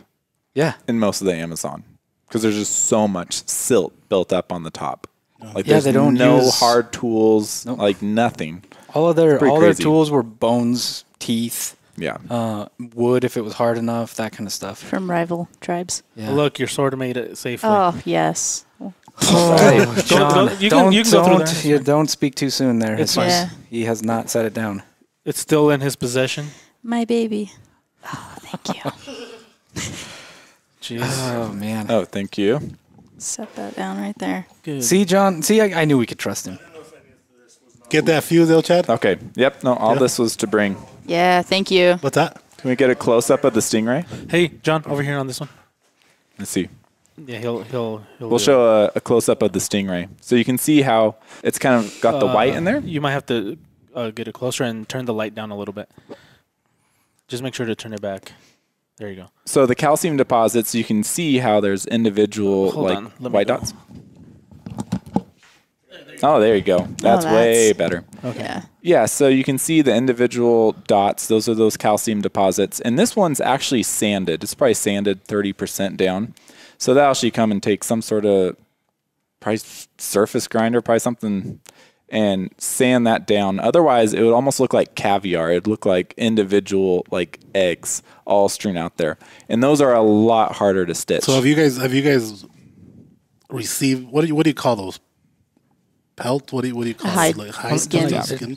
Yeah. in most of the Amazon because there's just so much silt built up on the top. Like Yeah, there's they don't no use- hard tools, Nope. like nothing. All their pretty crazy. tools were bones, teeth, Yeah. Wood if it was hard enough, that kind of stuff. From rival tribes. Yeah. Look, your sword made it safely. Oh, yes. Oh, John, you can go through there. you don't speak too soon there. It's fine. Yeah. He has not set it down. It's still in his possession. My baby. Oh, thank you. Jeez. Oh, man. Oh, thank you. Set that down right there. Good. See, John? See, I knew we could trust him. Get that fuse, El Chad? Okay. Yep. No, all Yeah. this was to bring. Yeah, thank you. What's that? Can we get a close up of the stingray? Hey, John, over here on this one. Let's see. Yeah, he'll We'll show a close up of the stingray, so you can see how it's kind of got the white in there. You might have to get it closer and turn the light down a little bit. Just make sure to turn it back. There you go. So the calcium deposits, you can see how there's individual Hold like on, let me white go. dots. Oh, there you go. That's way better. Yeah. Yeah, so you can see the individual dots. Those are those calcium deposits. And this one's actually sanded. It's probably sanded 30% down. So that'll actually come and take some sort of probably surface grinder, probably something, and sand that down. Otherwise, it would almost look like caviar. It'd look like individual like eggs all strewn out there. And those are a lot harder to stitch. So have you guys received what do you call those? Pelt? What do you call Hide. it? Like hide Skin. skin.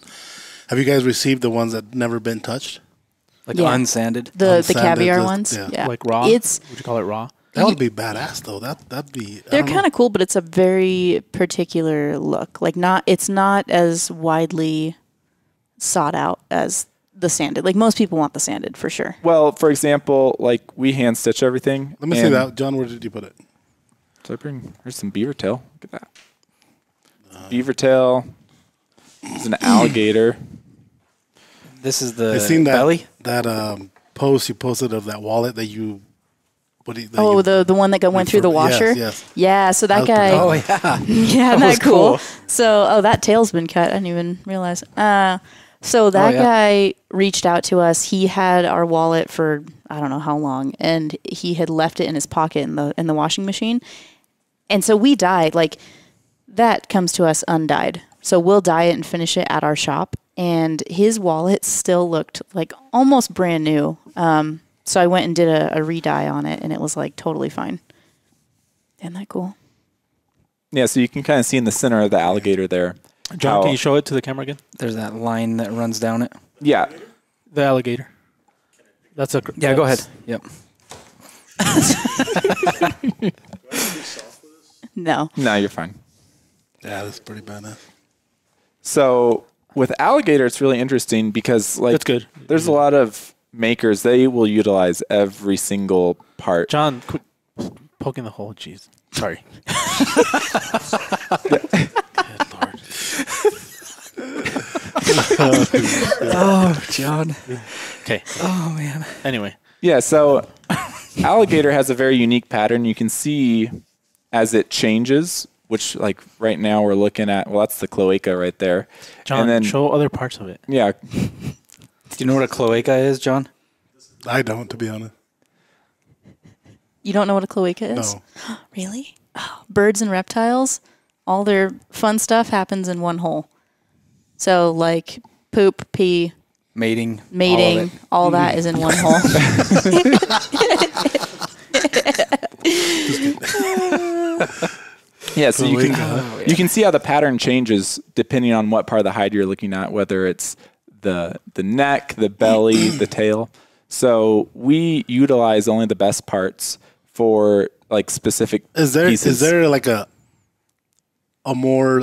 Have you guys received the ones that never been touched? Like Yeah. unsanded. The Unsanded, caviar just- ones. yeah. Yeah. Like raw? It's Would you call it raw? That would be badass though. That'd be. they're kind of cool, but it's a very particular look. Like it's not as widely sought out as the sanded. Like most people want the sanded for sure. Well, for example, like we hand stitch everything. Let me see and- that, John. Where did you put it? So I bring, here's some beaver tail. Look at that. Beaver tail. There's an alligator. This is the I seen that belly. that post you posted of that wallet that you. What do you? that Oh, you- the one that went through the washer. Yes. Yeah. So that That was guy. pretty Oh, yeah. Yeah, was that cool. cool. So, that tail's been cut. I didn't even realize. So that yeah. guy reached out to us. He had our wallet for I don't know how long, and he had left it in his pocket in the washing machine. And so we dyed. Like that comes to us undyed. So we'll dye it and finish it at our shop. And his wallet still looked like almost brand new. So I went and did a re-dye on it, and it was like totally fine. Isn't that cool? Yeah, so you can kind of see in the center of the alligator there. John, how- can you show it to the camera again? There's that line that runs down it. Yeah. The alligator. That's a Yeah, go ahead. Yep. No. No, you're fine. Yeah, that's pretty badass. So with alligator, it's really interesting because like That's good. there's a lot of makers, they will utilize every single part. John, quit poking the hole. Jeez. Sorry. Good Lord. Oh, John. Okay. Oh, man. Anyway. Yeah, so alligator has a very unique pattern. You can see as it changes, which like right now we're looking at, well, that's the cloaca right there. John, and then, show other parts of it. yeah, Do you know what a cloaca is, John? I don't, to be honest. You don't know what a cloaca is? No. Really? Oh, birds and reptiles, all their fun stuff happens in one hole. So like poop, pee, Mating. mating, all that is in one hole. yeah. So you can see how the pattern changes depending on what part of the hide you're looking at, whether it's the neck, the belly, the tail. So we utilize only the best parts for like specific pieces. Is there like a more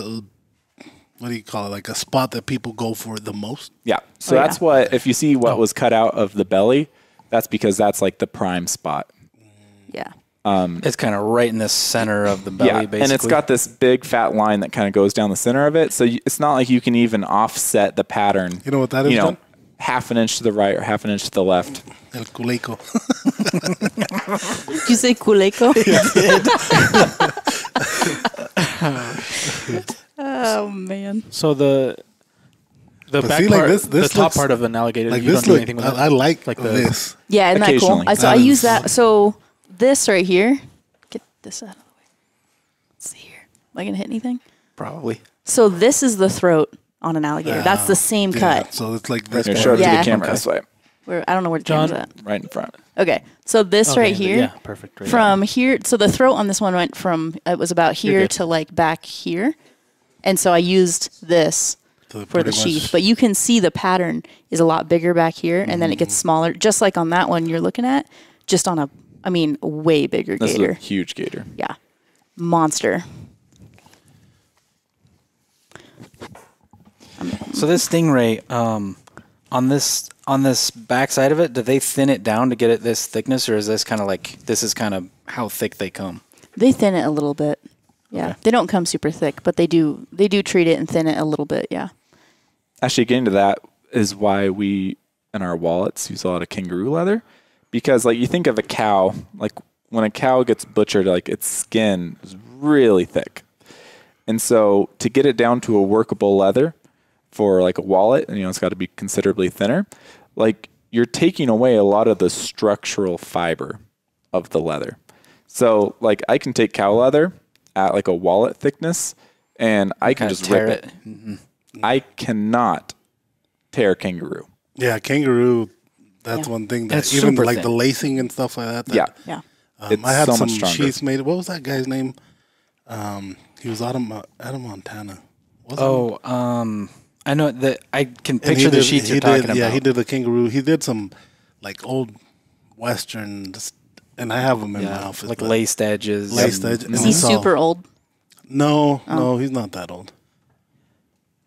what do you call it, like a spot that people go for the most? Yeah. So Oh, that's yeah. what, if you see what was cut out of the belly, that's because that's like the prime spot. Yeah. It's kind of right in the center of the belly, Yeah. basically. And it's got this big fat line that kind of goes down the center of it. So it's not like you can even offset the pattern. You know what that is, John? Half an inch to the right or half an inch to the left. El culeco. Did you say culeco? Oh man. So the But back see, like part, this the top looks- part of an alligator, Like you this don't do look, anything with it. I like Like the- this. Yeah, isn't that cool? Occasionally. So I use that. So this right here. Get this out of the way. Let's see here. Am I gonna hit anything? probably. So this is the throat on an alligator. That's the same Yeah, cut. so it's like this. Here, part. show it to Yeah. the camera Okay. this way. Where I don't know where the camera's at. Right in front. Okay, so this right here. Yeah, perfect. Right From here, so the throat on this one went from, it was about here to like back here. And so I used this for the sheath. But you can see the pattern is a lot bigger back here, and then it gets smaller, just like on that one you're looking at, just on a, I mean, way bigger This gator. is a huge gator. Yeah. Monster. So this stingray, on this back side of it, do they thin it down to get it this thickness, or is this kind of like, this is kind of how thick they come? They thin it a little bit. Yeah. Okay. They don't come super thick, but they do treat it and thin it a little bit, yeah. Actually, getting to that is why we, in our wallets, use a lot of kangaroo leather. Because, like, you think of a cow, like, when a cow gets butchered, like, its skin is really thick. And so, to get it down to a workable leather for, like, a wallet, and, you know, it's got to be considerably thinner, like, you're taking away a lot of the structural fiber of the leather. So, like, I can take cow leather at, like, a wallet thickness, and I can just tear rip it. Mm-hmm. I cannot tear kangaroo. Yeah, kangaroo. That's one thing that It's even super like thin. the lacing and stuff like that. Yeah. Yeah. It's I had so some much stronger. sheaths made. What was that guy's name? He was out of Montana. Wasn't he? Oh, I know that I can And picture the sheets you're talking about. Yeah, he did the kangaroo. He did some like old westerns, and I have them in my office. like but- laced edges. Laced and- edge. Is he super old? No, no, he's not that old.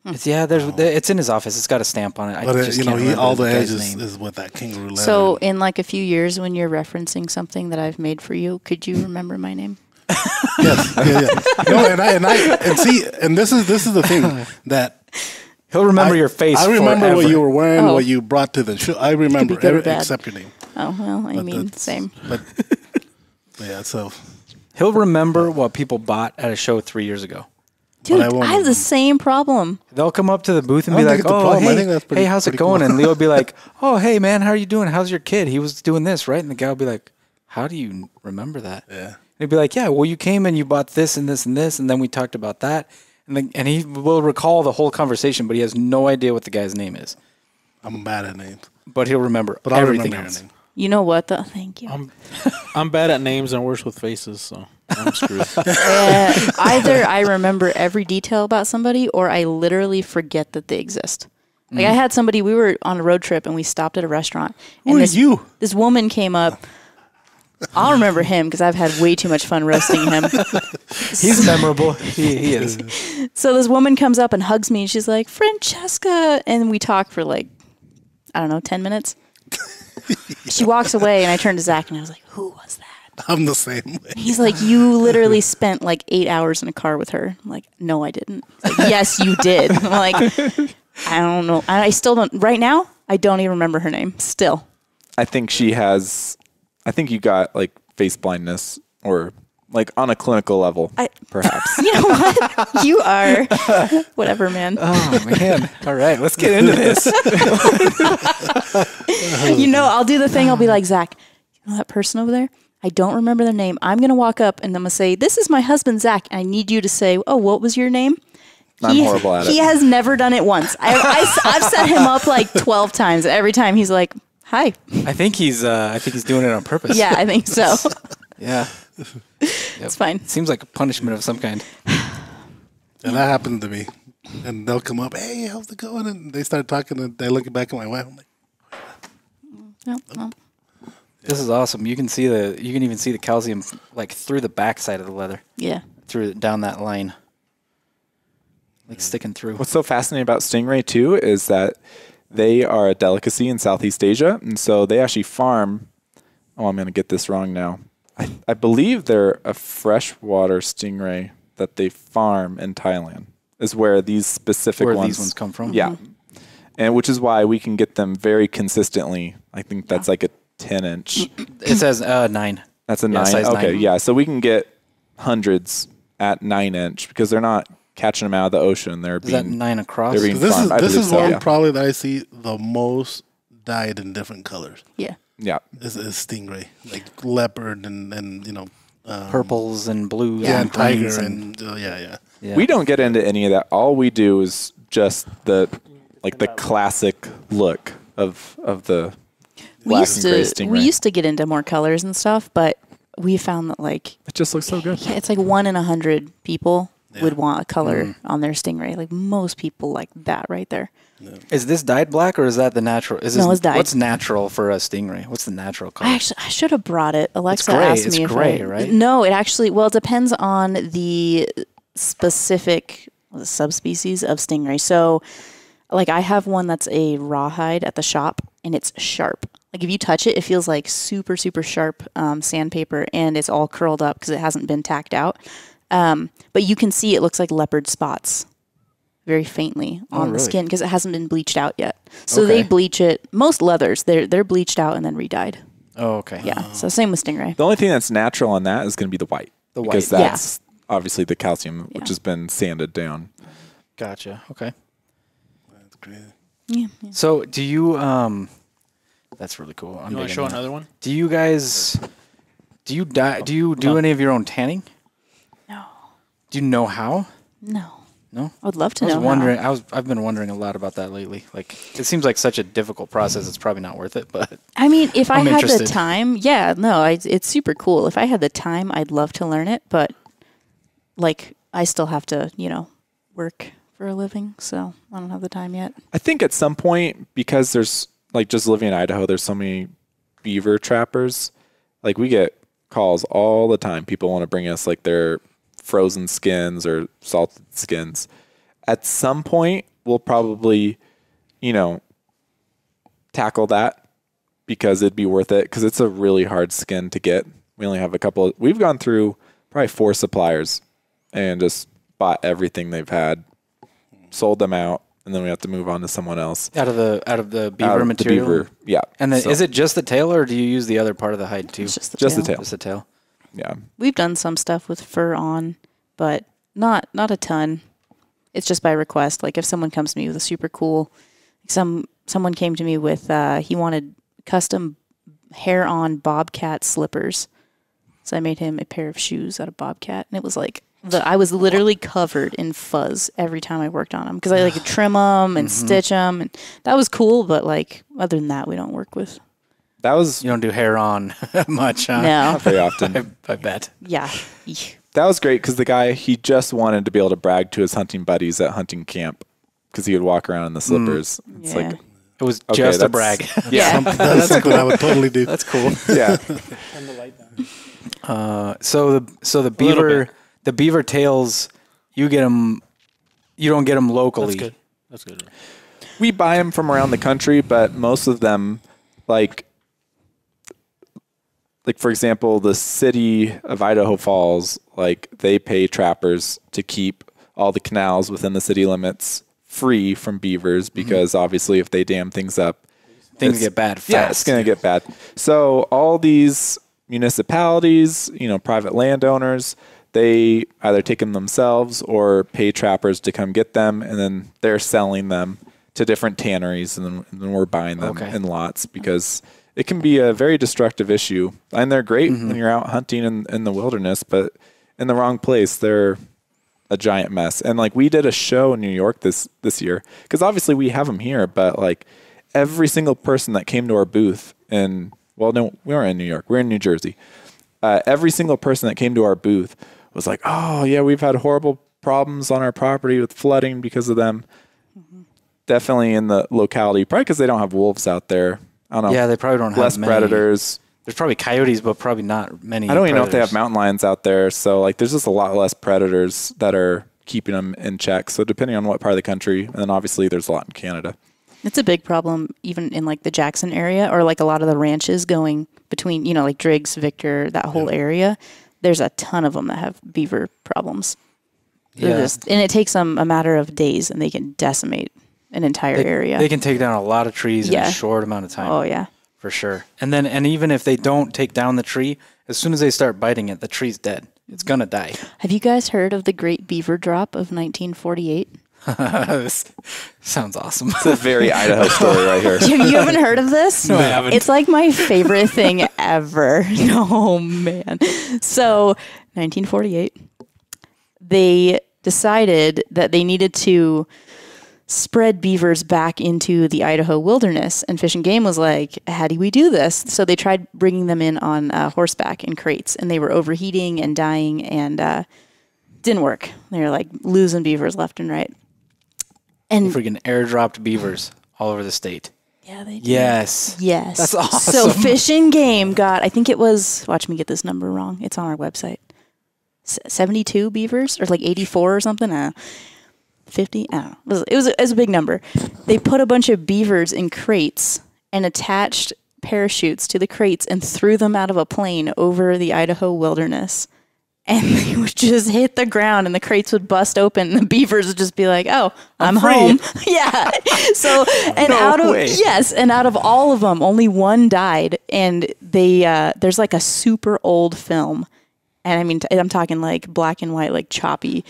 It's in his office. It's got a stamp on it. I But just can't remember all the guy's edges name. is with that kangaroo leather. So in like a few years when you're referencing something that I've made for you, could you remember my name? yes, yeah. No, and this is the thing that He'll remember your face. I remember forever. what you were wearing, Oh. what you brought to the show. I remember good or bad. except your name. Oh, well, I But mean, that's- same. But yeah, so He'll remember what people bought at a show 3 years ago. Dude, I won't I have the remember. same problem. They'll come up to the booth and I be don't like, think it's a "Oh, problem. I hey, think that's pretty- hey, how's it pretty going?" cool. And Leo would be like, "Oh, hey, man, how are you doing? How's your kid? He was doing this, right?" And the guy would be like, "How do you remember that?" yeah. And he'd be like, "Yeah, well, you came and you bought this and this and this, and then we talked about that." And he will recall the whole conversation, but he has no idea what the guy's name is. I'm bad at names, But he'll remember but I'll everything remember your else. name. You know what, though? Thank you. I'm bad at names and worse with faces, so I'm screwed. Either I remember every detail about somebody or I literally forget that they exist. Like I had somebody, we were on a road trip and we stopped at a restaurant. And Who are you? This woman came up. I'll remember him because I've had way too much fun roasting him. He's memorable. He is. So this woman comes up and hugs me and she's like, "Francesca." And we talk for like, I don't know, 10 minutes. She walks away and I turned to Zach and I was like, "Who was that?" I'm the same way. He's like, "You literally spent like 8 hours in a car with her." I'm like, "No, I didn't." He's like, "Yes, you did." I'm like, "I don't know. I still don't. Right now, I don't even remember her name. Still." I think I think you got like face blindness or like on a clinical level, perhaps. You know what? You are whatever, man. Oh, man. All right, let's get into this. You know, I'll do the thing. I'll be like, "Zach, you know that person over there? I don't remember their name. I'm going to walk up and I'm going to say, 'This is my husband, Zach. And I need you to say, oh, what was your name?'" I'm horrible at it. He has never done it once. I've set him up like 12 times. Every time he's like, "Hi." I think he's doing it on purpose. Yeah, I think so. Yeah. It's fine. It seems like a punishment of some kind. And that happened to me. And they'll come up, "Hey, how's it going?" And they start talking, and they look back at my wife. I'm like, No. This is awesome. You can even see the calcium like through the back side of the leather, Yeah. down that line, like sticking through. What's so fascinating about stingray too is that they are a delicacy in Southeast Asia, and so they actually farm. Oh, I'm going to get this wrong now. I believe they're a freshwater stingray that they farm in Thailand. Is where these specific Where ones, these ones come from? Yeah, and which is why we can get them very consistently. I think that's like a 10-inch. It says 9. That's a Yeah, 9. size Okay, 9. yeah. So we can get hundreds at 9-inch because they're not catching them out of the ocean. They're Is that being 9 across? they're being this farmed. I is believe so, one yeah. probably that I see the most dyed in different colors. Yeah. Yeah. Is stingray, like leopard and you know, Purples and blues yeah, and and tiger greens and yeah. yeah. We don't get into any of that. All we do is just the classic look of the black and gray stingray. We used to get into more colors and stuff, but we found that like it just looks so good. yeah, it's like 1 in 100 people would want a color on their stingray. Like most people like that right there. Yeah. Is this dyed black or is that the natural? No, it's dyed. What's natural for a stingray? What's the natural color? I should have brought it. Alexa gray. asked It's me gray, if I, right? No, it actually, well, it depends on the specific subspecies of stingray. So like I have one that's a rawhide at the shop and it's sharp. Like if you touch it, it feels like super, super sharp sandpaper and it's all curled up because it hasn't been tacked out. But you can see it looks like leopard spots very faintly on the skin because it hasn't been bleached out yet. So they bleach it. Most leathers, they're bleached out and then re-dyed. Oh, okay. Yeah. So same with stingray. The only thing that's natural on that is going to be the white. The white. Because that's obviously the calcium, which has been sanded down. Gotcha. Okay. That's great. Yeah. So do you that's really cool. You want to show another one? Do you guys do you do any of your own tanning? No. Do you know how? No. No? I would love to I was know. wondering I've been wondering a lot about that lately. Like it seems like such a difficult process, it's probably not worth it, but I mean, if I I'm had interested. the time, it's super cool. If I had the time, I'd love to learn it, but like I still have to, work for a living, so I don't have the time yet. I think at some point, because there's like just living in Idaho, there's so many beaver trappers. Like we get calls all the time. People want to bring us like their frozen skins or salted skins. At some point, we'll probably, tackle that because it'd be worth it because it's a really hard skin to get. We only have we've gone through probably 4 suppliers and just bought everything they've had, sold them out, and then we have to move on to someone else. out of the beaver material. The beaver, yeah. And then is it just the tail or do you use the other part of the hide too? It's just the Just tail. the tail. Just the tail. Yeah. We've done some stuff with fur on, but not a ton. It's just by request. Like if someone comes to me with a super cool, someone came to me with he wanted custom hair on bobcat slippers. So I made him a pair of shoes out of bobcat, and it was like I was literally covered in fuzz every time I worked on them because I like trim them and stitch them, and that was cool. But like other than that, we don't work with. That was You don't do hair on much, huh? No. not very often. I bet. Yeah. That was great because the guy, he just wanted to be able to brag to his hunting buddies at hunting camp because he would walk around in the slippers. It's Yeah. like, It was Okay, just a that's- brag. Yeah. That's something I would totally do. That's cool. yeah. So the beaver tails, you get them. You don't get them locally. That's good. That's good. We buy them from around the country, but most of them, like for example, the city of Idaho Falls, like they pay trappers to keep all the canals within the city limits free from beavers because obviously if they dam things up, Things get bad fast. yeah, it's going to get bad. So all these municipalities, private landowners, they either take them themselves or pay trappers to come get them, and then they're selling them to different tanneries, and then we're buying them in lots because it can be a very destructive issue. And they're great when you're out hunting in the wilderness, but in the wrong place, they're a giant mess. And like we did a show in New York this year because obviously we have them here, but like every single person that came to our booth we weren't in New York, we're in New Jersey. Every single person that came to our booth was like, oh yeah, we've had horrible problems on our property with flooding because of them. Definitely in the locality, probably because they don't have wolves out there. I don't know. Yeah, they probably don't have less many. predators. There's probably coyotes, but probably not many. I don't even know if they predators. have mountain lions out there. So like, there's just a lot less predators that are keeping them in check. So depending on what part of the country, and then obviously there's a lot in Canada. It's a big problem even in like the Jackson area or like a lot of the ranches going between, like Driggs, Victor, that whole area. There's a ton of them that have beaver problems. Yeah. And it takes them a matter of days and they can decimate an entire area. They can take down a lot of trees in a short amount of time. Oh, yeah. For sure. And even if they don't take down the tree, as soon as they start biting it, the tree's dead. It's going to die. Have you guys heard of the Great Beaver Drop of 1948? This sounds awesome. It's a very Idaho story right here. You haven't heard of this? No, I haven't. It's like my favorite thing ever. Oh, man. So, 1948, they decided that they needed to spread beavers back into the Idaho wilderness. And Fish and Game was like, how do we do this? So they tried bringing them in on horseback in crates, and they were overheating and dying, and didn't work. They were like losing beavers left and right. And Freaking airdropped beavers all over the state. yeah, they did. Yes. Yes. That's awesome. So Fish and Game got, I think it was, watch me get this number wrong. It's on our website. 72 beavers or like 84 or something. 50. I don't know. It was a big number. They put a bunch of beavers in crates and attached parachutes to the crates and threw them out of a plane over the Idaho wilderness. And they would just hit the ground, and the crates would bust open, and the beavers would just be like, "Oh, I'm home." Yeah. So, and out of all of them, only one died, and they there's like a super old film, and I mean, I'm talking like black and white, like choppy,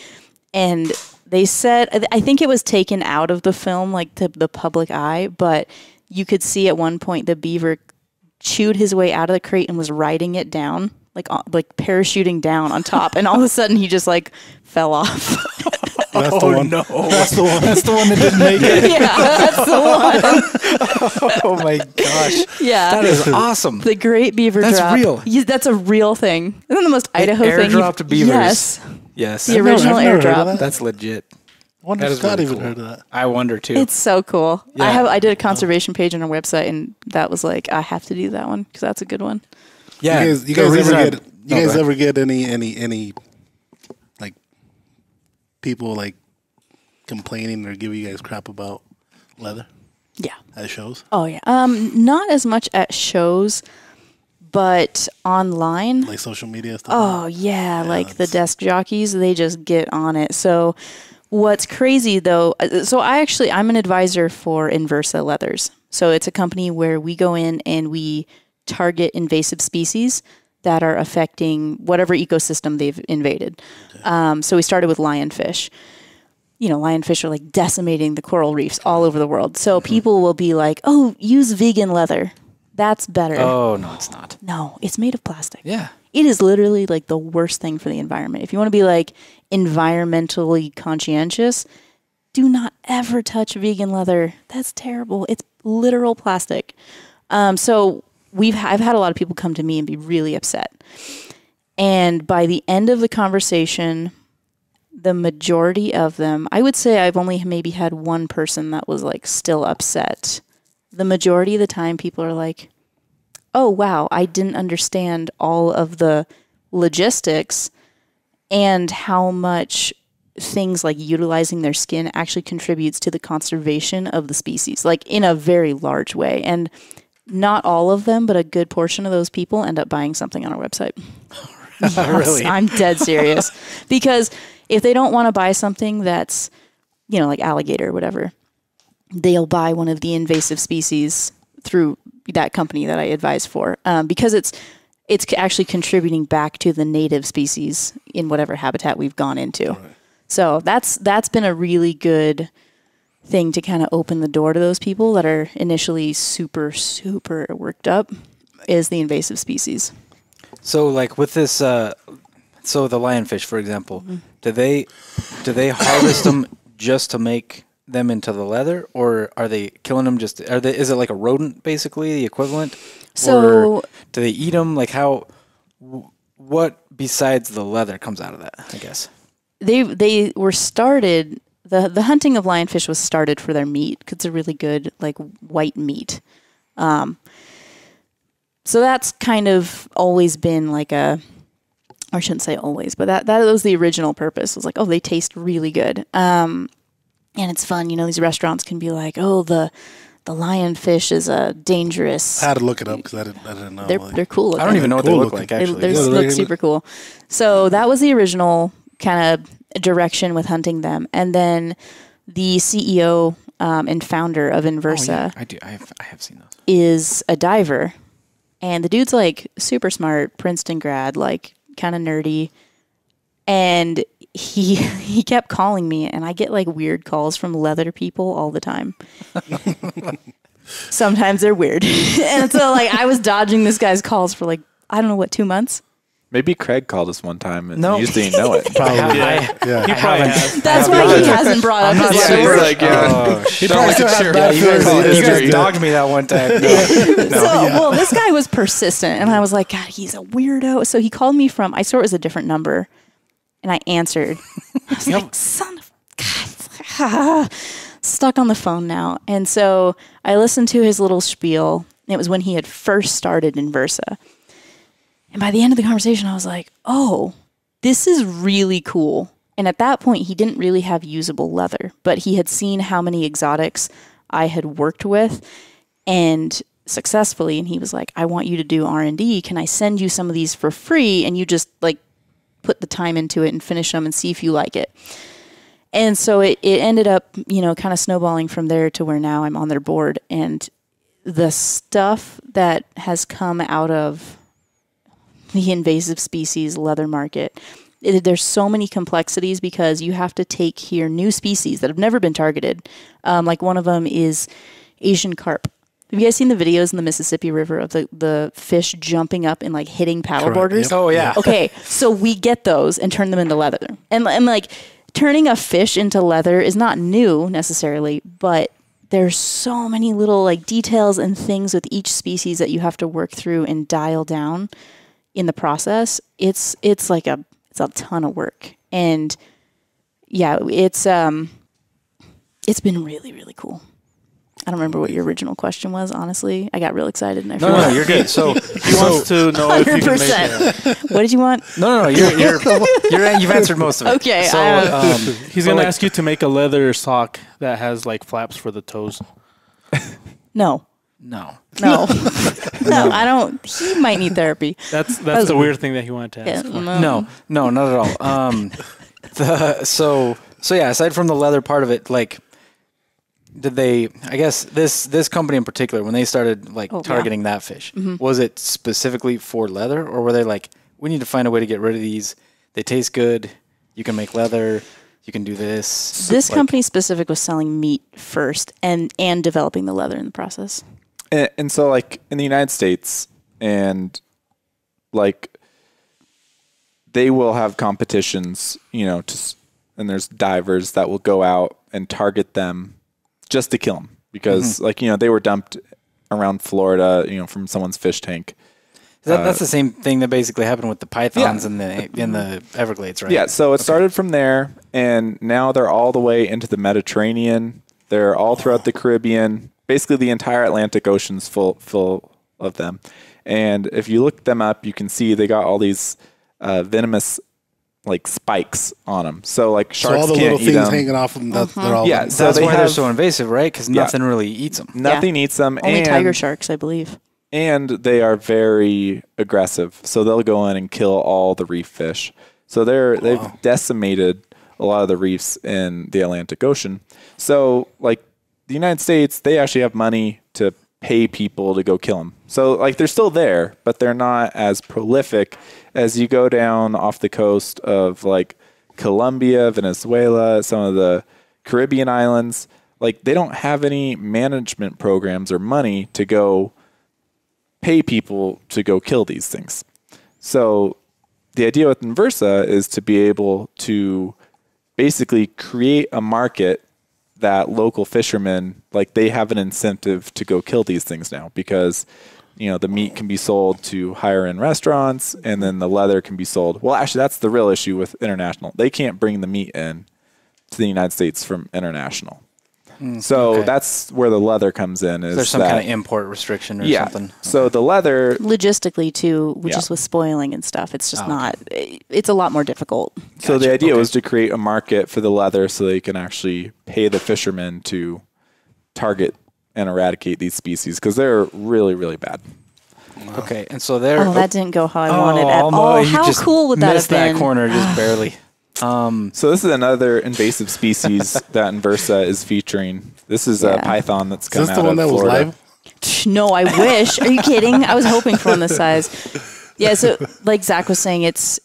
and they said, I think it was taken out of the film, like to the public eye, but you could see at one point the beaver chewed his way out of the crate and was riding it down. Like parachuting down on top, and all of a sudden he just like fell off. That's the one. No. That's the one. That's the one that didn't make it. Yeah, that's the one. Oh my gosh. Yeah, That is awesome. the Great Beaver That's Drop. real. Yeah, that's a real thing. Isn't that the most Idaho thing? Airdropped beavers. Yes, Yes. the original I've never heard of airdrop. that. That's legit. I wonder That if is Scott really even cool. heard of that. I wonder too. It's so cool. Yeah. I did a conservation page on our website, and that was like, I have to do that one because that's a good one. yeah. You the guys reason ever get? You No, guys go ahead. ever get any like people like complaining or give you guys crap about leather Yeah. at shows? Oh yeah. Not as much at shows, but online. Like social media stuff? Oh yeah, like the that's- desk jockeys, they just get on it. So what's crazy though, I'm an advisor for Inversa Leathers. So it's a company where we go in and we target invasive species that are affecting whatever ecosystem they've invaded. So we started with lionfish. You know, lionfish are like decimating the coral reefs all over the world. So people will be like, "Oh, use vegan leather. That's better." Oh, no, it's not. No, it's made of plastic. Yeah. It is literally like the worst thing for the environment. If you want to be like environmentally conscientious, do not ever touch vegan leather. That's terrible. It's literal plastic. So I've had a lot of people come to me and be really upset. And by the end of the conversation, the majority of them, I would say I've only maybe had one person that was like still upset. The majority of the time people are like, "Oh, wow, I didn't understand all of the logistics and how much things like utilizing their skin actually contributes to the conservation of the species, like in a very large way." And not all of them, but a good portion of those people end up buying something on our website. Yes, Really? I'm dead serious. Because if they don't want to buy something that's, you know, like alligator or whatever, they'll buy one of the invasive species through that company that I advise for, because it's actually contributing back to the native species in whatever habitat we've gone into. Right. So that's been a really good thing to kind of open the door to those people that are initially super, super worked up, is the invasive species. So, like with this, so the lionfish, for example, do they harvest them just to make them into the leather, or are they killing them just? Is it like a rodent, basically, the equivalent? So, or do they eat them? Like what besides the leather comes out of that? I guess they were started. The hunting of lionfish was started for their meat because it's a really good like white meat. So that's kind of always been like or I shouldn't say always, but that was the original purpose. It was like, oh, they taste really good. And it's fun, you know, these restaurants can be like, oh, the lionfish is a dangerous. I had to look it up because I didn't know. They're cool looking. I don't even know what they Cool look looking. like, actually. They look super cool. So that was the original kind of direction with hunting them. And then the CEO and founder of Inversa I do. I have seen those. is a diver. And the dude's like super smart, Princeton grad, like kind of nerdy. And he kept calling me, and I get like weird calls from leather people all the time. Sometimes they're weird. And so like I was dodging this guy's calls for like, I don't know what, 2 months. Maybe Craig called us one time and No. you just didn't know it. Probably. I He probably has. That's why he hasn't brought up his not leather sure. work. Like, yeah. Oh, He probably still had bad you guys, feelings. you guys dogged me that one time. No. Well, this guy was persistent, and I was like, God, he's a weirdo. So he called me from, I saw it was a different number, and I answered. I was like, son of God, stuck on the phone now. And so I listened to his little spiel. It was when he had first started in Versa. And by the end of the conversation, I was like, oh, this is really cool. And at that point, he didn't really have usable leather, but he had seen how many exotics I had worked with and successfully. And he was like, I want you to do R&D. Can I send you some of these for free? And you just like put the time into it and finish them and see if you like it. And so it ended up, kind of snowballing from there to where now I'm on their board. And the stuff that has come out of the invasive species leather market, there's so many complexities because you have to take here new species that have never been targeted. Like one of them is Asian carp. Have you guys seen the videos in the Mississippi River of the fish jumping up and like hitting paddle boarders? Oh, yeah. Okay, so we get those and turn them into leather. And like turning a fish into leather is not new necessarily, but there's so many little like details and things with each species that you have to work through and dial down in the process. It's a ton of work. And yeah, it's been really, really cool. I don't remember what your original question was, honestly. I got real excited and I forgot. No, you're good. So He wants to know if you can make it. 100%. What did you want? no, you've answered most of it. Okay, So He's going to ask you to make a leather sock that has like flaps for the toes. No, no. I don't. He might need therapy. That's the weird thing that he wanted to ask. for. No, not at all. So yeah, aside from the leather part of it, like, did they, I guess this company in particular, when they started like targeting that fish, was it specifically for leather, or were they like, we need to find a way to get rid of these? They taste good. You can make leather. You can do this. This company specific was selling meat first and developing the leather in the process. And so, like, in the United States, and, like, they will have competitions, and there's divers that will go out and target them just to kill them. Because, like, they were dumped around Florida, from someone's fish tank. That's the same thing that basically happened with the pythons in the Everglades, right? Yeah, so it started from there, and now they're all the way into the Mediterranean. They're all throughout the Caribbean. Basically, the entire Atlantic Ocean's full of them. And if you look them up, you can see they got all these venomous, like, spikes on them. So, like, sharks all the can't little eat things them. hanging off them, they're all Yeah, so That's they why they're have, so invasive, right? Because nothing really eats them. nothing eats them. Only and tiger sharks, I believe. And they are very aggressive. So they'll go in and kill all the reef fish. So they've decimated a lot of the reefs in the Atlantic Ocean. So, like, the United States, they actually have money to pay people to go kill them. So, like, they're still there, but they're not as prolific as you go down off the coast of, like, Colombia, Venezuela, some of the Caribbean islands. Like, they don't have any management programs or money to go pay people to go kill these things. So the idea with Inversa is to be able to basically create a market that local fishermen, like, they have an incentive to go kill these things now because, the meat can be sold to higher end restaurants and then the leather can be sold. Well, actually, that's the real issue with international. They can't bring the meat in to the United States from international. So that's where the leather comes in. Is There's some kind of import restriction or something. So the leather, Logistically, too, just with spoiling and stuff, it's just it's a lot more difficult. So the idea was to create a market for the leather so they can actually pay the fishermen to target and eradicate these species because they're really, really bad. Okay, and so they're... that didn't go how I wanted at all. How cool would that have missed been? that corner just barely. So this is another invasive species that Inversa is featuring. This is a python that's come Is this out the one of that was Florida. live? No, I wish. Are you kidding? I was hoping for one this size. Yeah, so like Zach was saying, it's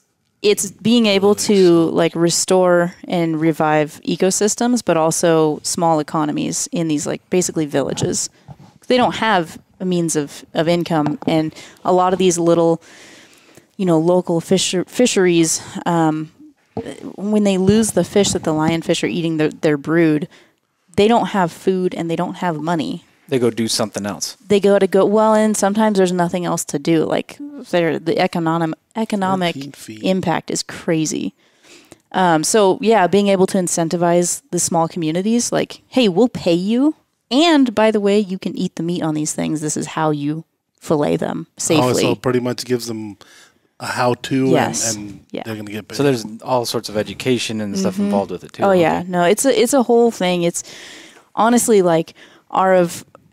being able to like restore and revive ecosystems, but also small economies in these like basically villages. They don't have a means of income, and a lot of these little local fisheries, when they lose the fish that the lionfish are eating their brood, they don't have food and they don't have money. They go do something else. And sometimes there's nothing else to do. Like the economic impact is crazy. So yeah, being able to incentivize the small communities, like, hey, we'll pay you, and by the way, you can eat the meat on these things. This is how you fillet them safely. Oh, so pretty much gives them a how-to, Yes. and Yeah. they're gonna get paid. So there's all sorts of education and stuff involved with it too. Oh yeah, no, it's a whole thing. It's honestly like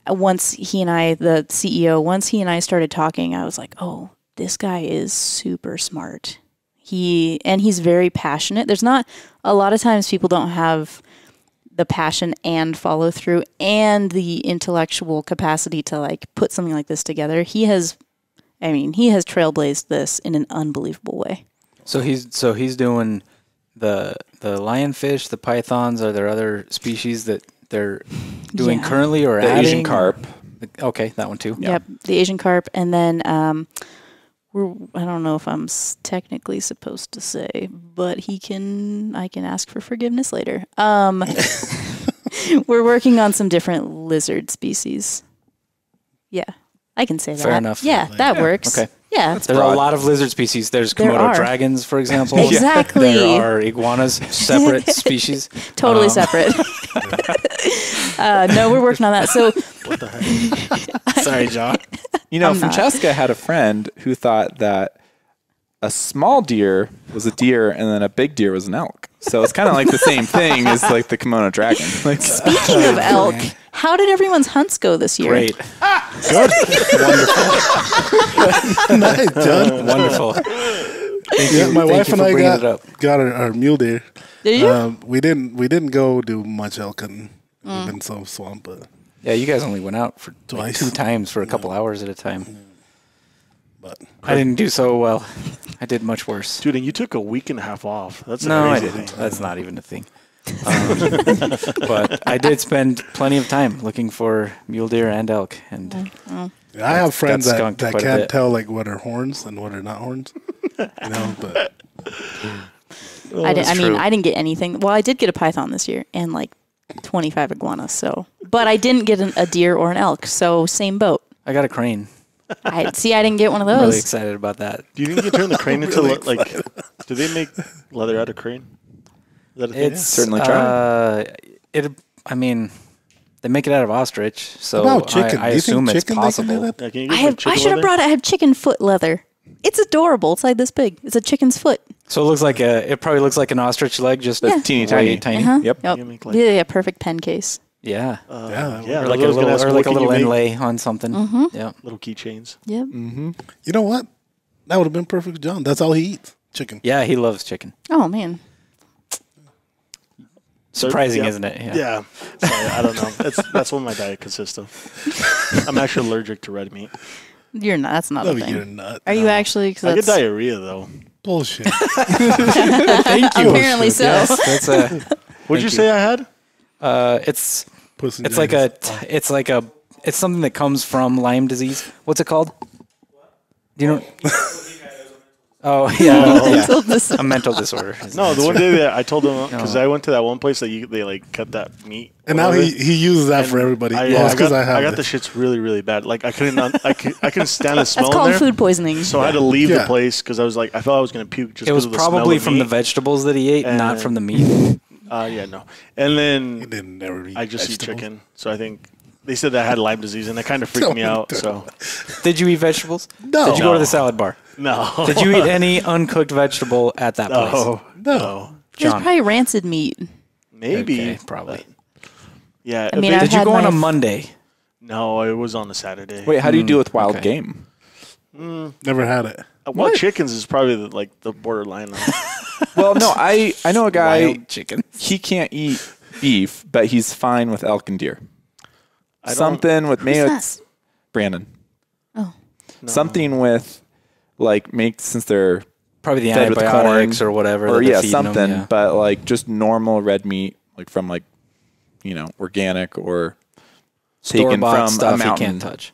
once he and I, the CEO, once he and I started talking, I was like, oh, this guy is super smart. He's very passionate. There's not a lot of times people don't have the passion and follow through and the intellectual capacity to like put something like this together. He has trailblazed this in an unbelievable way. So he's doing the lionfish, the pythons. Are there other species that they're doing currently or The adding? Asian carp. Okay, that one too. Yep, the Asian carp, and then I don't know if I'm technically supposed to say, but I can ask for forgiveness later. We're working on some different lizard species. Yeah, I can say that. Fair enough. Yeah, that works. Okay. Yeah. There's a lot of lizard species. There's There Komodo are. dragons, for example. Exactly. There are iguanas, separate species. Totally separate. No, we're working on that. So What the heck? Sorry, John. Francesca had a friend who thought that a small deer was a deer and then a big deer was an elk. So it's kind of like the same thing as like the Komodo dragon. Like, speaking of elk, how did everyone's hunts go this year? Great. Good. Nice, John. Wonderful. Yeah, my wife you and for I bringing it up. got our mule deer. Did you? We didn't go do much elk hunting. We've been so swamped, but Yeah, you guys only went out for like Twice. 2 times for a couple hours at a time. I I didn't do so well. I did much worse. Dude, and you took a week and a half off. That's No, I crazy. didn't. That's not even a thing. But I did spend plenty of time looking for mule deer and elk. And I have friends got that skunked quite a can't bit. tell like what are horns and what are not horns. But I didn't get anything. Well, I did get a python this year and like 25 iguanas. So, but I didn't get a deer or an elk. So same boat. I got a crane. I didn't get one of I'm those. really excited about that. Do you think you turn the crane into like? Do they make leather out of crane? Is that a thing? It's certainly try. They make it out of ostrich, so What about chicken? I Do you think assume it's chicken they can do possible. that? Yeah, can you I get, like, chicken should have leather? brought it. I have chicken foot leather. It's adorable. It's like this big. It's a chicken's foot. So it looks like it probably looks like an ostrich leg, just Yeah. teeny way tiny. tiny. Yep. Yep. You make, like- Yeah, perfect pen case. Yeah, Yeah, or like I a was gonna ask, what can you little make? inlay on something. Mm-hmm. Yeah. Little keychains. Yep. you know what? That would have been perfect for John. That's all he eats. Chicken. Yeah, he loves chicken. Oh man. Surprising, yeah. isn't it? Yeah. Sorry, I don't know. That's what my diet consists of. I'm actually allergic to red meat. You're not. That's not No, a thing. you're not. Are you actually? 'Cause I get that's- diarrhea though. Bullshit. Thank you. Apparently so. Yes, that's a. What'd you say I had? It's Puss in it's like it's something that comes from Lyme disease. What's it called? Do you know? Oh yeah, a mental disorder. No, the one day that I told them because I went to that one place that they like cut that meat. And now whatever. he uses that for everybody. I It's 'cause got, I have I got it. the shits really really bad. Like I couldn't stand the smell That's in called there. food poisoning. So I had to leave the Yeah. place because I was like I felt I was gonna puke. Just It was 'cause of the smell probably of from the meat. vegetables that he ate, not And- from the meat. Yeah, no. And He then didn't never eat I just eat vegetables. chicken. So I think they said that I had Lyme disease, and that kind of freaked me out. So Did you eat vegetables? No. Did you go to No. the salad bar? no. Did you eat any uncooked vegetable at that place? No. No. There's John? probably rancid meat. Maybe. Okay, probably. Yeah. I mean, if I've Did you had go on my a Monday? no, it was on a Saturday. Wait, how do you deal with wild okay. game? Never had it. Well, chickens is probably the borderline. Well, no, I know a guy. Wild chicken. He can't eat beef, but he's fine with elk and deer. I don't- Something with maybe that? it's Brandon. Oh. Something with like since they're Probably the fed with antibiotics corn or whatever. or that they're yeah feeding them, something, yeah. but like just normal red meat, like from like organic or taken Store-bought from stuff a mountain. he can't touch.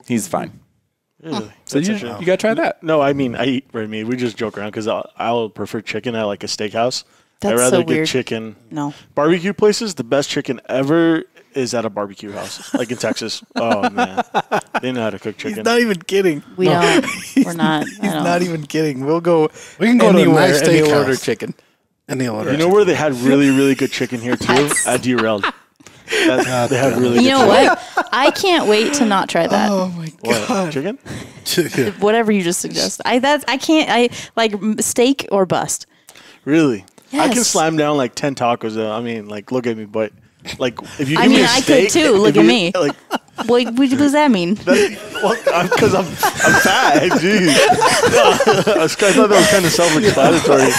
He's fine. Really? So you got to try that. No, I mean, I eat red meat. We just joke around because I'll prefer chicken at like a steakhouse. I'd That's rather so get weird. chicken. No. Barbecue places, the best chicken ever is at a barbecue house, like in Texas. Oh, man. They know how to cook chicken. He's not even kidding. We don't. We're not. He's not even kidding. We'll go. We can go to a anywhere nice and he'll order steakhouse. chicken. And he'll order You know where they had really, really good chicken here, too? At Derailed. They had really good You know chicken. what? I can't wait to not try that. Oh my What? god. Chicken? chicken. Whatever you just suggest. I can't. I like steak or bust. Really? I can Yes. slam down like 10 tacos, though. I mean, like, look at me, but like, if you give I me mean, a I steak, could too. Look if at you- me. Like, What does that mean? because I'm fat. Jeez. I thought that was kind of self-explanatory.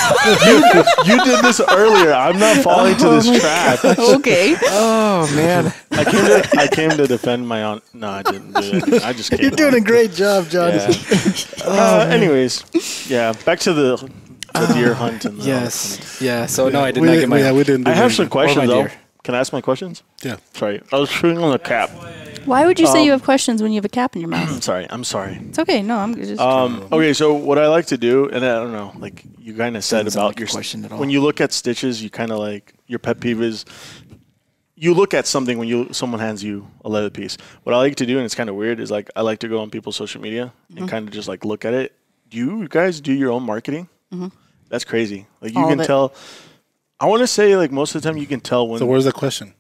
You did this earlier. I'm not falling to this trap. Okay. Oh man. I came to defend my own. No, I didn't do it. I just came. You're doing a great job, John. Yeah. Anyways, yeah. Back to the deer hunt and the Yes. Yeah. So no, I did we not didn't, get my. yeah, we didn't do I have very some good. questions though. deer. Can I ask my questions? Yeah. Sorry, I was chewing on the cap. Why would you say you have questions when you have a cap in your mouth? I'm sorry. It's okay. No, I'm just. Okay, so what I like to do, and I don't know, like you kind of said Doesn't sound about like a your question at all. when you look at stitches, you kind of like your pet peeve is you look at something when someone hands you a leather piece. What I like to do, and it's kind of weird, is like I like to go on people's social media and kind of just like look at it. Do you guys do your own marketing? That's crazy. Like you All can of it. tell. I want to say like most of the time you can tell when So where's the question?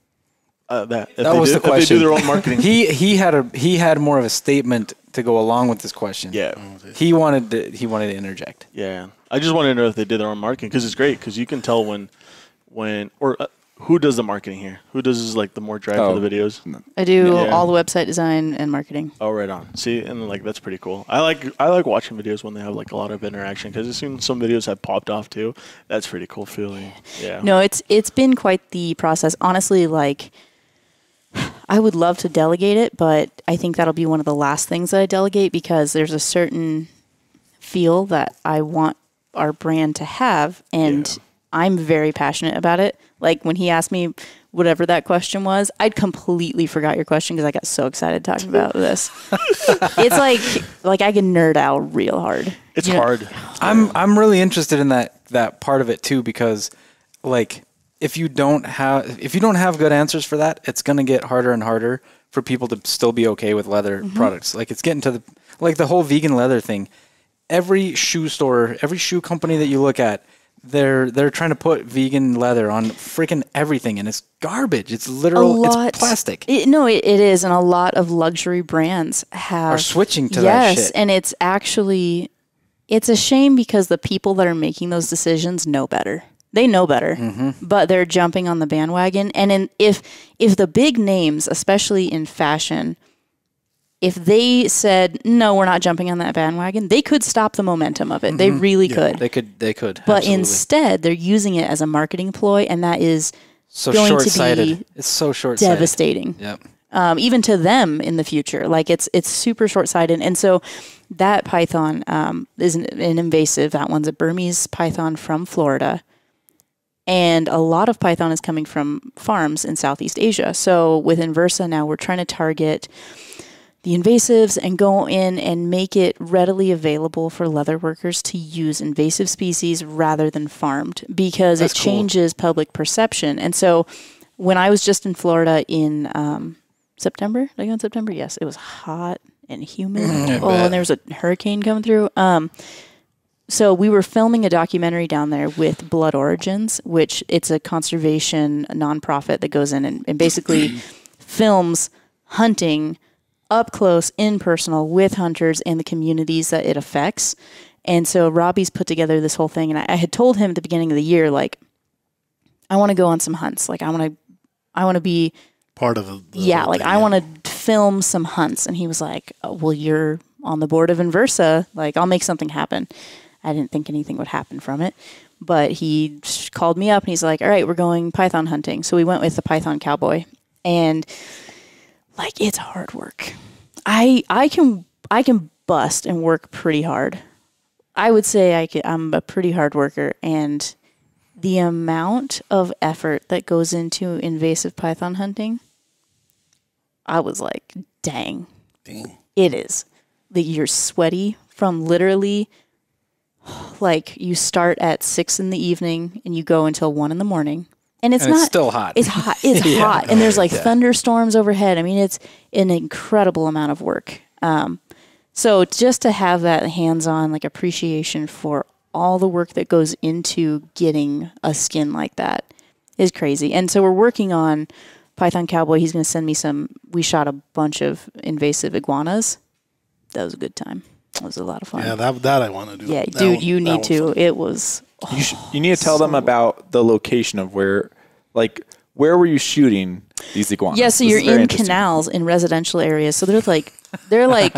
that if That they was do, the question. If they do their own marketing. He had more of a statement to go along with this question. Yeah. He wanted to interject. Yeah, I just want to know if they did their own marketing because it's great because you can tell when or who does the marketing here? Who does like the more drive for the videos? I do Yeah. all the website design and marketing. Oh, right on. See, and like that's pretty cool. I like watching videos when they have like a lot of interaction because I've seen some videos have popped off too. That's pretty cool feeling. Yeah. No, it's been quite the process. Honestly, like I would love to delegate it, but I think that'll be one of the last things that I delegate because there's a certain feel that I want our brand to have, and I'm very passionate about it. Like when he asked me whatever that question was, I'd completely forgot your question because I got so excited talking about this. It's like I can nerd out real hard. It's You know? hard. I'm really interested in that part of it too because like if you don't have good answers for that, it's going to get harder and harder for people to still be okay with leather products. Like it's getting to the whole vegan leather thing. Every shoe store, every shoe company that you look at, they're trying to put vegan leather on freaking everything, and it's garbage. It's literal. It's plastic. It is, and a lot of luxury brands Are switching to that shit. Yes, and it's a shame because the people that are making those decisions know better. They know better, but they're jumping on the bandwagon. And if the big names, especially in fashion, if they said, no, we're not jumping on that bandwagon, they could stop the momentum of it. They really could. They could. But absolutely. instead, they're using it as a marketing ploy, and that is so going to short-sighted. be It's so short-sighted. devastating. Yep. Even to them in the future. Like it's super short-sighted. And so that python is an invasive. That one's a Burmese python from Florida. And a lot of python is coming from farms in Southeast Asia. So with Inversa now, we're trying to target the invasives and go in and make it readily available for leather workers to use invasive species rather than farmed because it changes public perception. And so when I was just in Florida in September, did I go in September? Yes, it was hot and humid. And there was a hurricane coming through. So we were filming a documentary down there with Blood Origins, which it's a conservation nonprofit that goes in and basically films hunting up close, impersonal, with hunters and the communities that it affects. And so Robbie's put together this whole thing. And I had told him at the beginning of the year, like, I want to go on some hunts. Like, I want to be Part of it. I want to film some hunts. And he was like, oh, well, you're on the board of Inversa. Like, I'll make something happen. I didn't think anything would happen from it. But he called me up and he's like, all right, we're going python hunting. So we went with the Python Cowboy. And like, it's hard work. I can bust and work pretty hard. I would say I'm a pretty hard worker, and the amount of effort that goes into invasive python hunting, I was like, dang. It is. that you're sweaty from literally, like, you start at 6 in the evening and you go until 1 in the morning. And it's still hot. It's hot. It's hot. And there's like thunderstorms overhead. I mean, it's an incredible amount of work. So just to have that hands-on like appreciation for all the work that goes into getting a skin like that is crazy. And so we're working on Python Cowboy. He's going to send me we shot a bunch of invasive iguanas. That was a good time. It was a lot of fun. Yeah, that I want to do. Yeah, dude, you need to. It was. You need to tell them about the location of where were you shooting these iguanas? Yeah, so you're in canals in residential areas. So they're like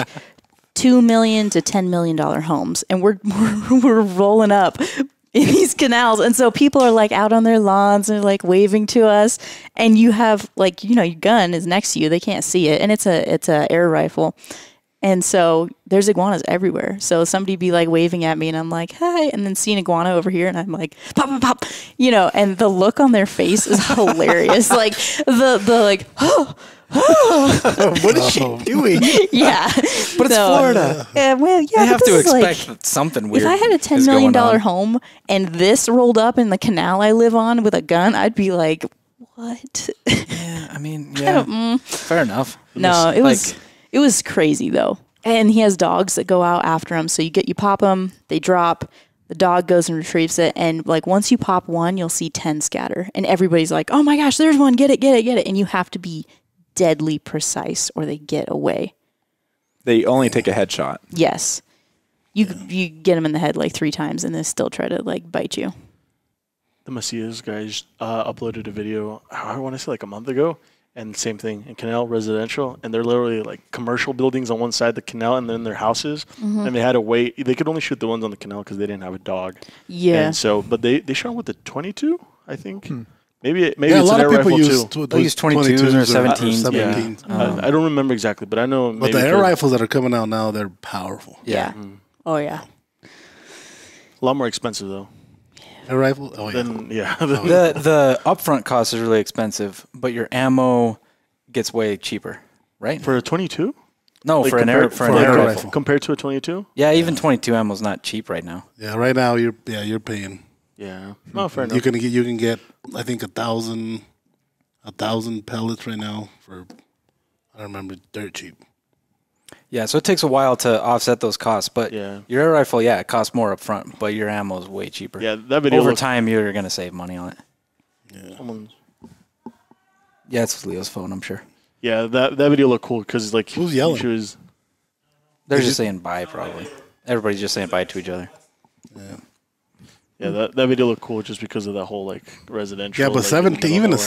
$2 million to $10 million homes, and we're rolling up in these canals, and so people are like out on their lawns and like waving to us, and you have like your gun is next to you. They can't see it, and it's a air rifle. And so there's iguanas everywhere. So somebody be like waving at me and I'm like, hi. And then see an iguana over here and I'm like, pop, pop, pop. And the look on their face is hilarious. Like the like, oh. What is she doing? Yeah. But it's Florida. Well, yeah. They have to expect like, something weird. If I had a $10 million home and this rolled up in the canal I live on with a gun, I'd be like, what? Yeah, I mean, yeah. Fair enough. No, it was crazy though. And he has dogs that go out after him. So you pop them, they drop, the dog goes and retrieves it. And like once you pop one, you'll see 10 scatter. And everybody's like, oh my gosh, there's one, get it, get it, get it. And you have to be deadly precise or they get away. They only take a headshot. Yes. You get them in the head like 3 times and they still try to like bite you. The Macias guys uploaded a video, I want to say like a month ago. And same thing in canal residential, and they're literally like commercial buildings on one side of the canal, and then their houses, and they had to wait. They could only shoot the ones on the canal because they didn't have a dog. Yeah. And so, but they shot with the 22, I think. Maybe Yeah, it's a lot an of air people rifle too. They use 22s or 17s. Yeah. I don't remember exactly, but I know. But the air rifles that are coming out now, they're powerful. Yeah. Oh yeah. A lot more expensive though. Air rifle? Oh, yeah. The upfront cost is really expensive, but your ammo gets way cheaper, right? For a 22? No, Like for an air rifle. Compared to a 22? Yeah, even 22 ammo is not cheap right now. Yeah, right now you're paying. Yeah. No, fair enough. You can get I think 1,000 pellets right now for I don't remember, dirt cheap. Yeah, so it takes a while to offset those costs, but Yeah. your air rifle, it costs more up front, but your ammo is way cheaper. Yeah, that video over time you're going to save money on it. Yeah. It's Leo's phone, I'm sure. Yeah, that video looked cool because like who's yelling? They're just saying bye, probably. Everybody's just saying bye to each other. Yeah, that video looked cool just because of that whole like residential. Yeah, but like, 17, even a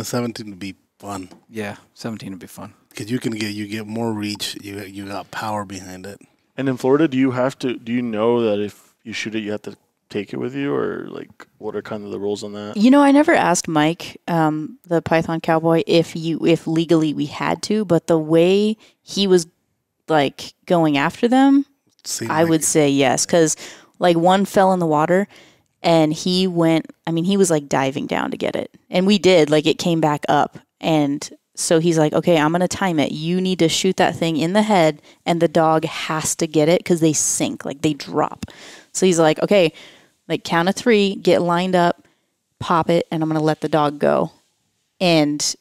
17 would be fun. Yeah, 17 would be fun. Because you get more reach. You got power behind it. And in Florida, do you know that if you shoot it, you have to take it with you, or like what are kind of the rules on that? I never asked Mike, the Python Cowboy, if legally we had to, but the way he was like going after them, I would say yes, because like one fell in the water and he was like diving down to get it, and we did, like it came back up, and so he's like, okay, I'm going to time it. You need to shoot that thing in the head, and the dog has to get it because they sink, like they drop. So he's like, okay, like count of 3, get lined up, pop it, and I'm going to let the dog go. And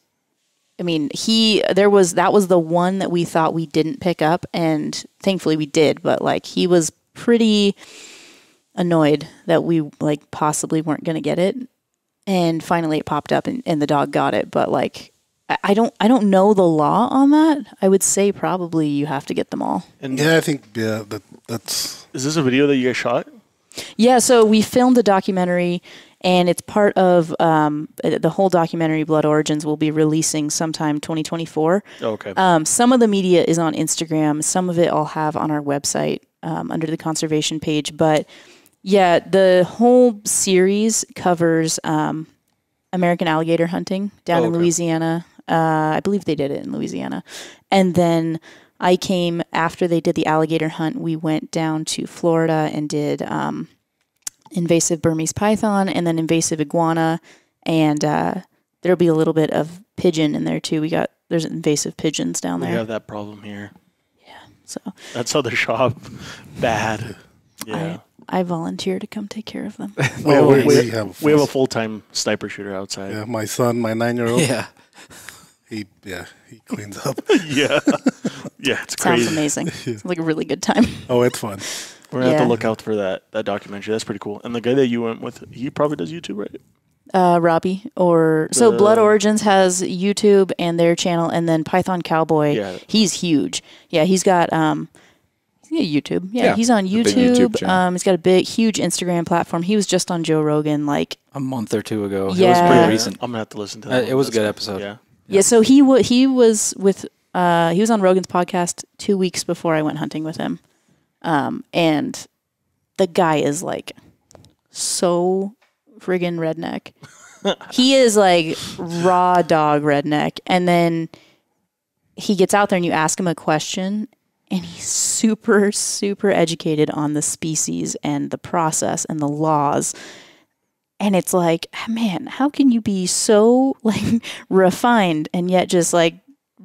I mean, that was the one that we thought we didn't pick up, and thankfully we did, but like he was pretty annoyed that we like possibly weren't going to get it. And finally it popped up and the dog got it. But like, I don't know the law on that. I would say probably you have to get them all. And I think that's. Is this a video that you guys shot? Yeah, so we filmed a documentary, and it's part of the whole documentary. Blood Origins will be releasing sometime 2024. Oh, okay. Some of the media is on Instagram. Some of it I'll have on our website under the conservation page. But yeah, the whole series covers American alligator hunting down in Louisiana. I believe they did it in Louisiana. And then I came after they did the alligator hunt. We went down to Florida and did invasive Burmese python and then invasive iguana. And there'll be a little bit of pigeon in there too. There's invasive pigeons down there. We have that problem here. Yeah. So That's how they shop. Bad. Yeah. I volunteer to come take care of them. We have a full-time sniper shooter outside. Yeah, my son, my 9-year-old. Yeah. He cleans up. Yeah. Yeah, it's Sounds crazy. amazing. It's like a really good time. Oh, it's fun. We're going to have Yeah. to look out for that documentary. That's pretty cool. And the guy that you went with, he probably does YouTube, right? Robbie so Blood Origins has YouTube and their channel, and then Python Cowboy. He's huge. Yeah, he's got YouTube. Yeah, he's on big YouTube. YouTube channel. He's got a huge Instagram platform. He was just on Joe Rogan like A month or two ago. Yeah. It was pretty Yeah. recent. I'm going to have to listen to that. It was a That's good cool. episode. Yeah. Yeah, so he was with he was on Rogan's podcast 2 weeks before I went hunting with him, and the guy is like so friggin' redneck. He is like raw dog redneck, and then he gets out there and you ask him a question, and he's super educated on the species and the process and the laws. And it's like, man, how can you be so like refined and yet just like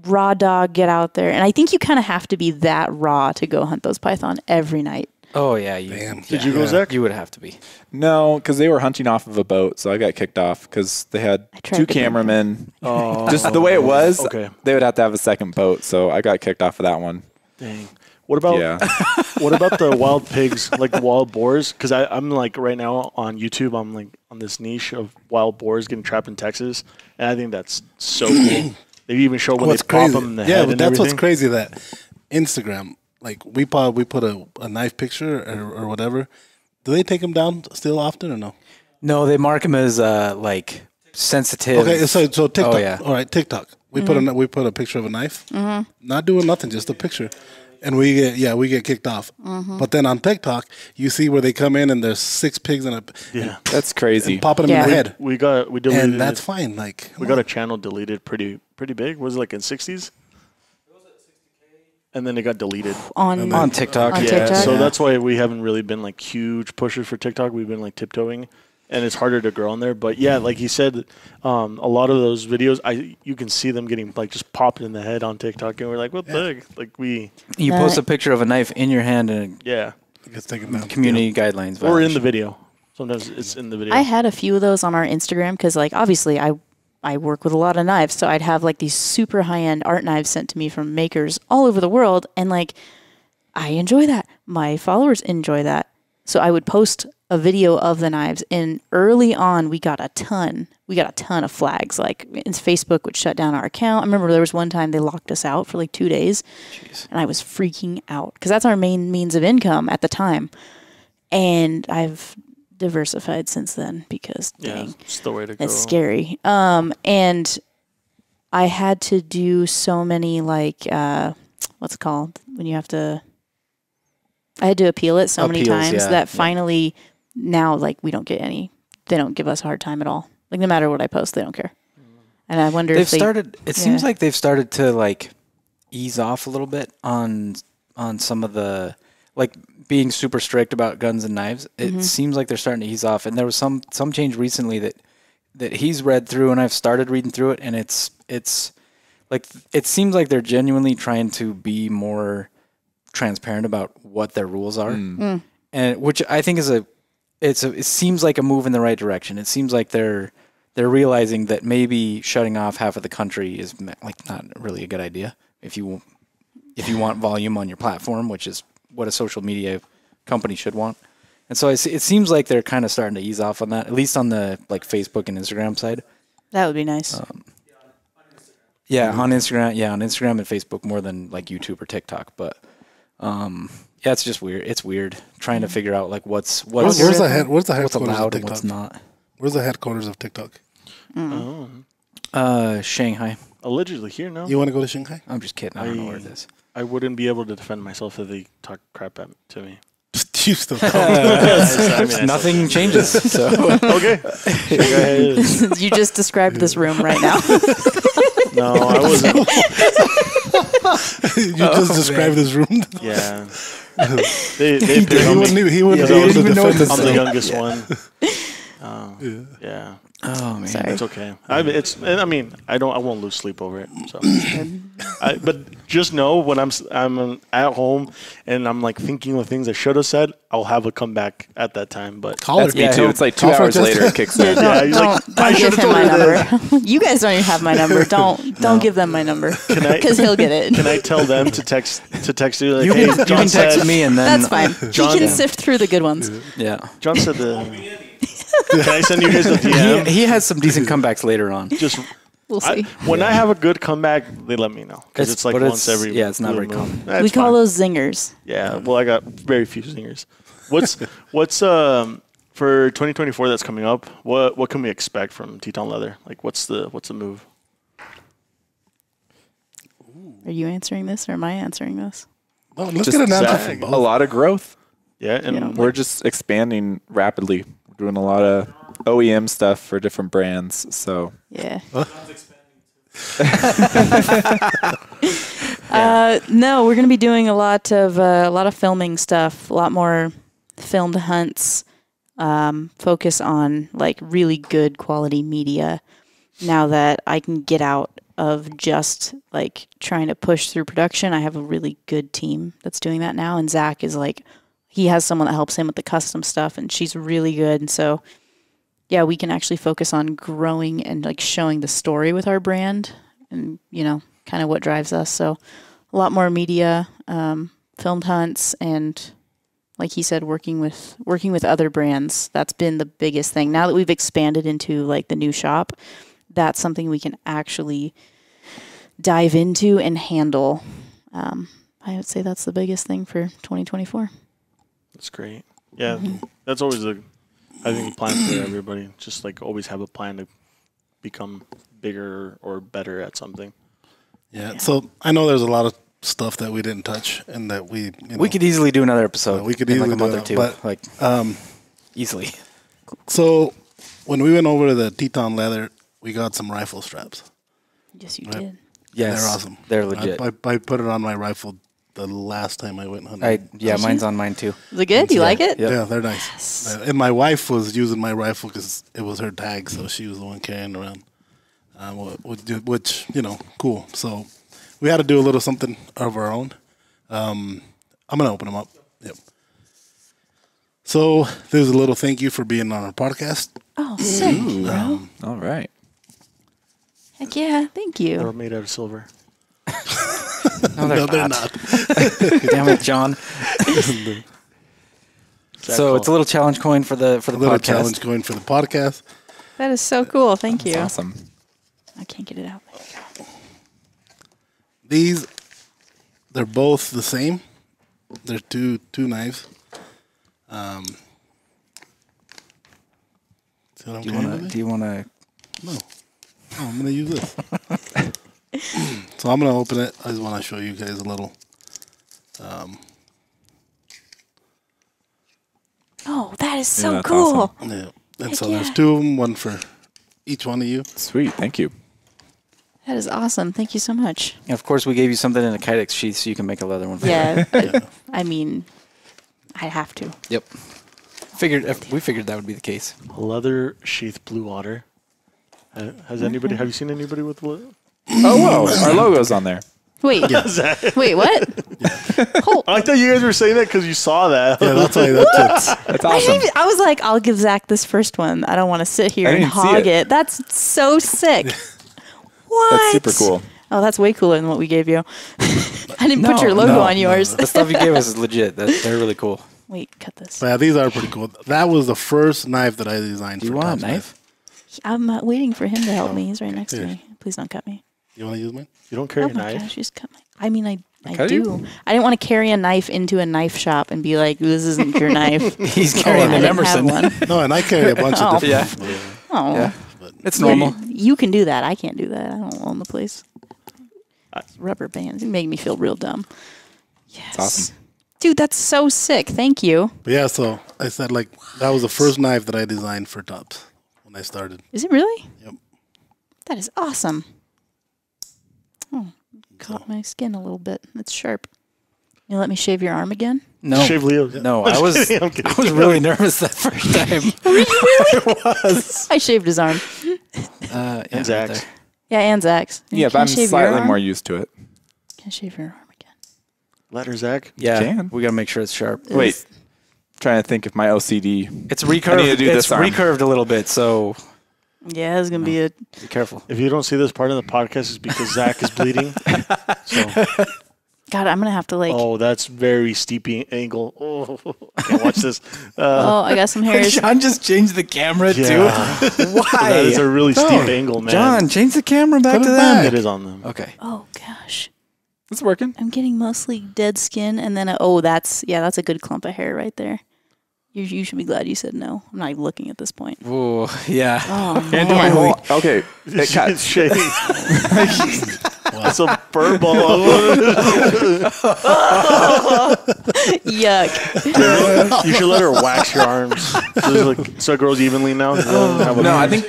raw dog get out there? And I think you kind of have to be that raw to go hunt those python every night. Oh, yeah. Damn. Did you go, Zach? You would have to be. No, because they were hunting off of a boat, so I got kicked off because they had tried 2 to bring cameramen. Oh. Just the way it was, Okay. they would have to have a second boat, so I got kicked off of that one. Dang. What about Yeah. what about the wild pigs, like the wild boars? Because I'm like right now on YouTube, I'm like on this niche of wild boars getting trapped in Texas, and I think that's so cool. They even show when What's they pop crazy? them in the Yeah, head but and that's everything. what's crazy. That Instagram, like we put a knife picture or whatever. Do they take them down still often or no? No, they mark him as like sensitive. Okay, so TikTok. Oh, yeah. All right, TikTok. We put a picture of a knife, not doing nothing, just a picture, and we get kicked off. But then on TikTok, you see where they come in and there's 6 pigs and That's crazy. and popping them Yeah. in the head, We deleted and that's it. fine. Like We got a channel deleted pretty big. Was it like in 60s? And then it got deleted. On TikTok. On Yeah, TikTok? so Yeah. that's why we haven't really been like huge pushers for TikTok. We've been like tiptoeing, and it's harder to grow on there. But yeah, like he said, a lot of those videos, you can see them getting like just popped in the head on TikTok, and we're like, what the heck? Like You post a picture of a knife in your hand and yeah, it gets taken down. community guidelines. or in violation. the video. Sometimes it's in the video. I had a few of those on our Instagram because, like, obviously I work with a lot of knives, so I'd have like these super high end art knives sent to me from makers all over the world, and like I enjoy that. My followers enjoy that, so I would post a video of the knives. And early on, we got a ton of flags. Like Facebook would shut down our account. I remember there was one time they locked us out for like 2 days, and I was freaking out because that's our main means of income at the time. And I've diversified since then because dang, it's the way to go. it's scary. And I had to do so many like what's it called when you have to. I had to appeal it so many Appeals, times yeah. that finally now like we don't get any. They don't give us a hard time at all. Like no matter what I post, they don't care. And I wonder They've if they started. It seems yeah. like they've started to like ease off a little bit on some of the like being super strict about guns and knives. It seems like they're starting to ease off. And there was some change recently that he's read through, and I've started reading through it, and it's like it seems like they're genuinely trying to be more transparent about what their rules are, and which I think is it seems like a move in the right direction. It seems like they're realizing that maybe shutting off half of the country is like not really a good idea if you want volume on your platform, which is what a social media company should want. And so it seems like they're kind of starting to ease off on that, at least on the like Facebook and Instagram side. that would be nice. Yeah, on Instagram, on Instagram and Facebook more than like YouTube or TikTok. But yeah, it's just weird. It's weird trying to figure out like what's Where's the headquarters allowed of and what's TikTok? not. Where's the headquarters of TikTok? Shanghai. Allegedly here now. You want to go to Shanghai? I'm just kidding. I don't know where it is. I wouldn't be able to defend myself if they talk crap to me. You still come. Nothing changes. So Okay. Go ahead. You just described this room right now. No, I wasn't. You just described this room. Yeah. They picked on me. He wouldn't be able to defend I'm the himself. youngest one. Yeah. Oh man. Sorry. It's okay. I won't lose sleep over it. So, but just know when I'm at home and I'm like thinking of things I should have said, I'll have a comeback at that time. But Call her. That's me too. It's like 2 Call hours Francesca. later it kicks in. Don't give him my number. You guys don't even have my number. Don't give them my number because he'll get it. can I tell them to text you? Like, You hey, can, John text said, me and then That's fine. John- He can sift through the good ones. Yeah. John said can I send you guys the DM? He has some decent comebacks later on. Just We'll see. when I have a good comeback, they let me know because it's like but once every it's not blue very moon. common. That's We call fine. those zingers. Yeah, well, I got very few singers. What's for 2024 that's coming up? What can we expect from Teton Leather? Like, what's the move? Are you answering this or am I answering this? Well, let's Just get an answer Zach. from a both. lot of growth. Yeah, and We're just expanding rapidly. We're doing a lot of OEM stuff for different brands. So Yeah. No, we're going to be doing a lot of filming stuff, a lot more filmed hunts, focus on like really good quality media now that I can get out of just like trying to push through production. I have a really good team that's doing that now. And Zach is like, he has someone that helps him with the custom stuff and she's really good. And so, yeah, we can actually focus on growing and like showing the story with our brand and, you know, kind of what drives us. So a lot more media, filmed hunts, and like he said, working with other brands. That's been the biggest thing. Now that we've expanded into like the new shop, that's something we can actually dive into and handle. I would say that's the biggest thing for 2024. that's great. Yeah, that's always I think plan for everybody. Just like always have a plan to become bigger or better at something. Yeah. So I know there's a lot of stuff that we didn't touch and that we We could easily do another episode. we could in easily like a month do or it, two. but, Like easily. So when we went over to the Teton Leather, we got some rifle straps. Yes, you did. Yes. They're awesome. They're legit. I put it on my rifle the last time I went hunting. Mine's on mine too. Is it good? Do you like it? Yep. Yeah, they're nice. And my wife was using my rifle because it was her tag, so she was the one carrying around. Which cool. So we had to do a little something of our own. I'm gonna open them up. Yep. So there's a little thank you for being on our podcast. Oh, sick, bro. all right. Heck yeah, thank you. They're made out of silver. No, No, they're not. Damn it, John. So it's a little challenge coin for the A little podcast. challenge going for the podcast. That is so cool. Thank you. Awesome. I can't get it out. These, they're both the same. They're two knives. See what I'm carrying with me? Do you wanna No. Oh, I'm gonna use this. So I'm gonna open it. I just want to show you guys a little. Oh, that is so that's cool. awesome. Yeah. And Heck so there's yeah. two of them, one for each one of you. Sweet. Thank you. That is awesome. Thank you so much. And of course, we gave you something in a kydex sheath so you can make a leather one. For Yeah. I mean, I have to. Yep. We figured that would be the case. Leather sheath blue water. Have you seen anybody with Oh, whoa. Our logo's on there. Wait. Wait, what? Hold. I thought you guys were saying that because you saw that. Yeah, that's why that's it. That's awesome. I was like, I'll give Zach this first one. I don't want to sit here I and didn't see hog it. it. That's so sick. What? That's super cool. Oh, that's way cooler than what we gave you. I didn't put your logo on yours. The stuff you gave us is legit. They're really cool. Wait, cut this. But yeah, these are pretty cool. That was the first knife that I designed. Do you for want a Topsmith. knife? I'm waiting for him to help me. He's right next to Here. me. Please don't cut me. You want to use mine? You don't carry Oh a my knife? gosh, just cut my. I mean, I cut do. you? I didn't want to carry a knife into a knife shop and be like, "This isn't your knife." He's carrying I an didn't have Emerson. one. No, and I carry a bunch of Yeah. different. Oh, Yeah. It's Yeah, normal. you can do that. I can't do that. I don't own the place. Rubber bands. You make me feel real dumb. Yes. It's awesome. Dude, that's so sick. Thank you. But yeah, so I said like that was the first knife that I designed for Tops when I started. Is it really? Yep. That is awesome. Oh, caught my skin a little bit. It's sharp. You let me shave your arm again? No, Shave Leo. no. I was I'm kidding. I was really nervous that first time. I was. I shaved his arm. And Zach's. Yeah, and Zach's. Yeah, Can but I I'm shave your slightly arm? more used to it. Can I shave your arm again? Letter Zach. Yeah, can. we gotta make sure it's sharp. Wait, trying to think if my OCD. It's recurved. I need to do It's this arm. recurved a little bit, so Yeah, it's gonna be a. be careful. If you don't see this part of the podcast, it's because Zach is bleeding. So, God, I'm gonna have to like. oh, that's very steep angle. Oh, I can't watch this. Oh, I got some hairs. John just changed the camera Yeah. too. Why? That is a really steep angle, man. John, change the camera back Put to it them. back. It is on them. Okay. Oh gosh, It's working. I'm getting mostly dead skin, and then that's a good clump of hair right there. You should be glad you said no. I'm not even looking at this point. Ooh, yeah. Oh Can't do my man. whole. Okay, it It's cuts. shade. That's a fur ball. Yuck. You should let her wax your arms so it grows evenly now. No, I think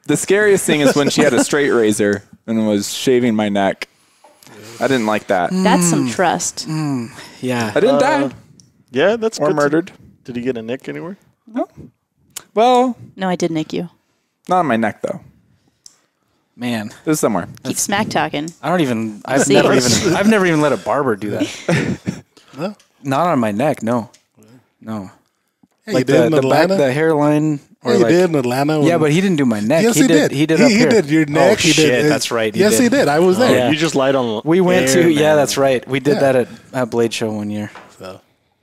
the scariest thing is when she had a straight razor and was shaving my neck. I didn't like that. That's some trust. Yeah. I didn't die Yeah, that's or good. murdered. Did he get a nick anywhere? Well, No, I did nick you. not on my neck though. Man, It was somewhere. Keep smack talking. I've See? never even let a barber do that. No? Not on my neck, no. No. Hey, Like you did in the back, Atlanta? the hairline. Or Yeah, you like, did in Atlanta. yeah, but he didn't do my neck. Yes, he did. He did up He here. did your neck. Oh, He shit, did. that's right. Yes, he did. I was there. Yeah. You just lied on. We went air, to, yeah, man. that's right. We did Yeah. that at Blade Show one year. So,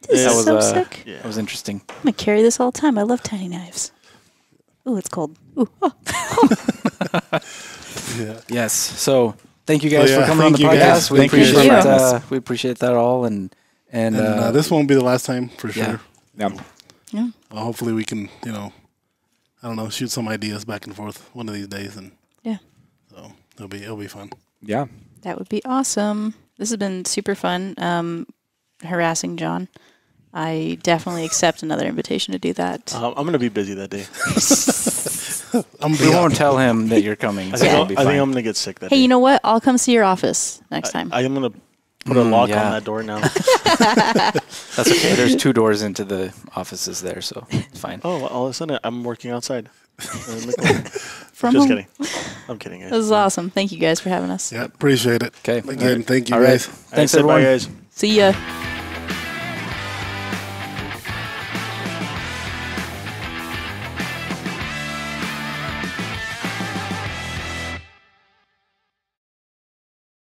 This That is was so sick. that was interesting. I'm gonna carry this all the time. I love tiny knives. Ooh, it's cold. Ooh. Oh. Yes. So thank you guys Oh, yeah. for coming on the Thank you, guys. podcast. We Thank you appreciate for having us. we appreciate that all, and this won't be the last time for yeah. sure. Yeah. Hopefully we can, I don't know, shoot some ideas back and forth one of these days, and Yeah, so it'll be fun. Yeah. that would be awesome. This has been super fun. Harassing John. I definitely accept another invitation to do that. I'm going to be busy that day. We won't tell him that you're coming. I So think, it'll I'm be going fine. to get sick that Hey, day. you know what? I'll come see your office next time. I am going to put a lock yeah. on that door now. That's okay. There's 2 doors into the offices there, so it's fine. Oh, all of a sudden I'm working outside. From Just home. kidding. I'm kidding, guys. This is awesome. Thank you guys for having us. Yeah, appreciate it. Okay. Again, thank you All right. guys. Thanks, Say bye, everyone. guys. See ya.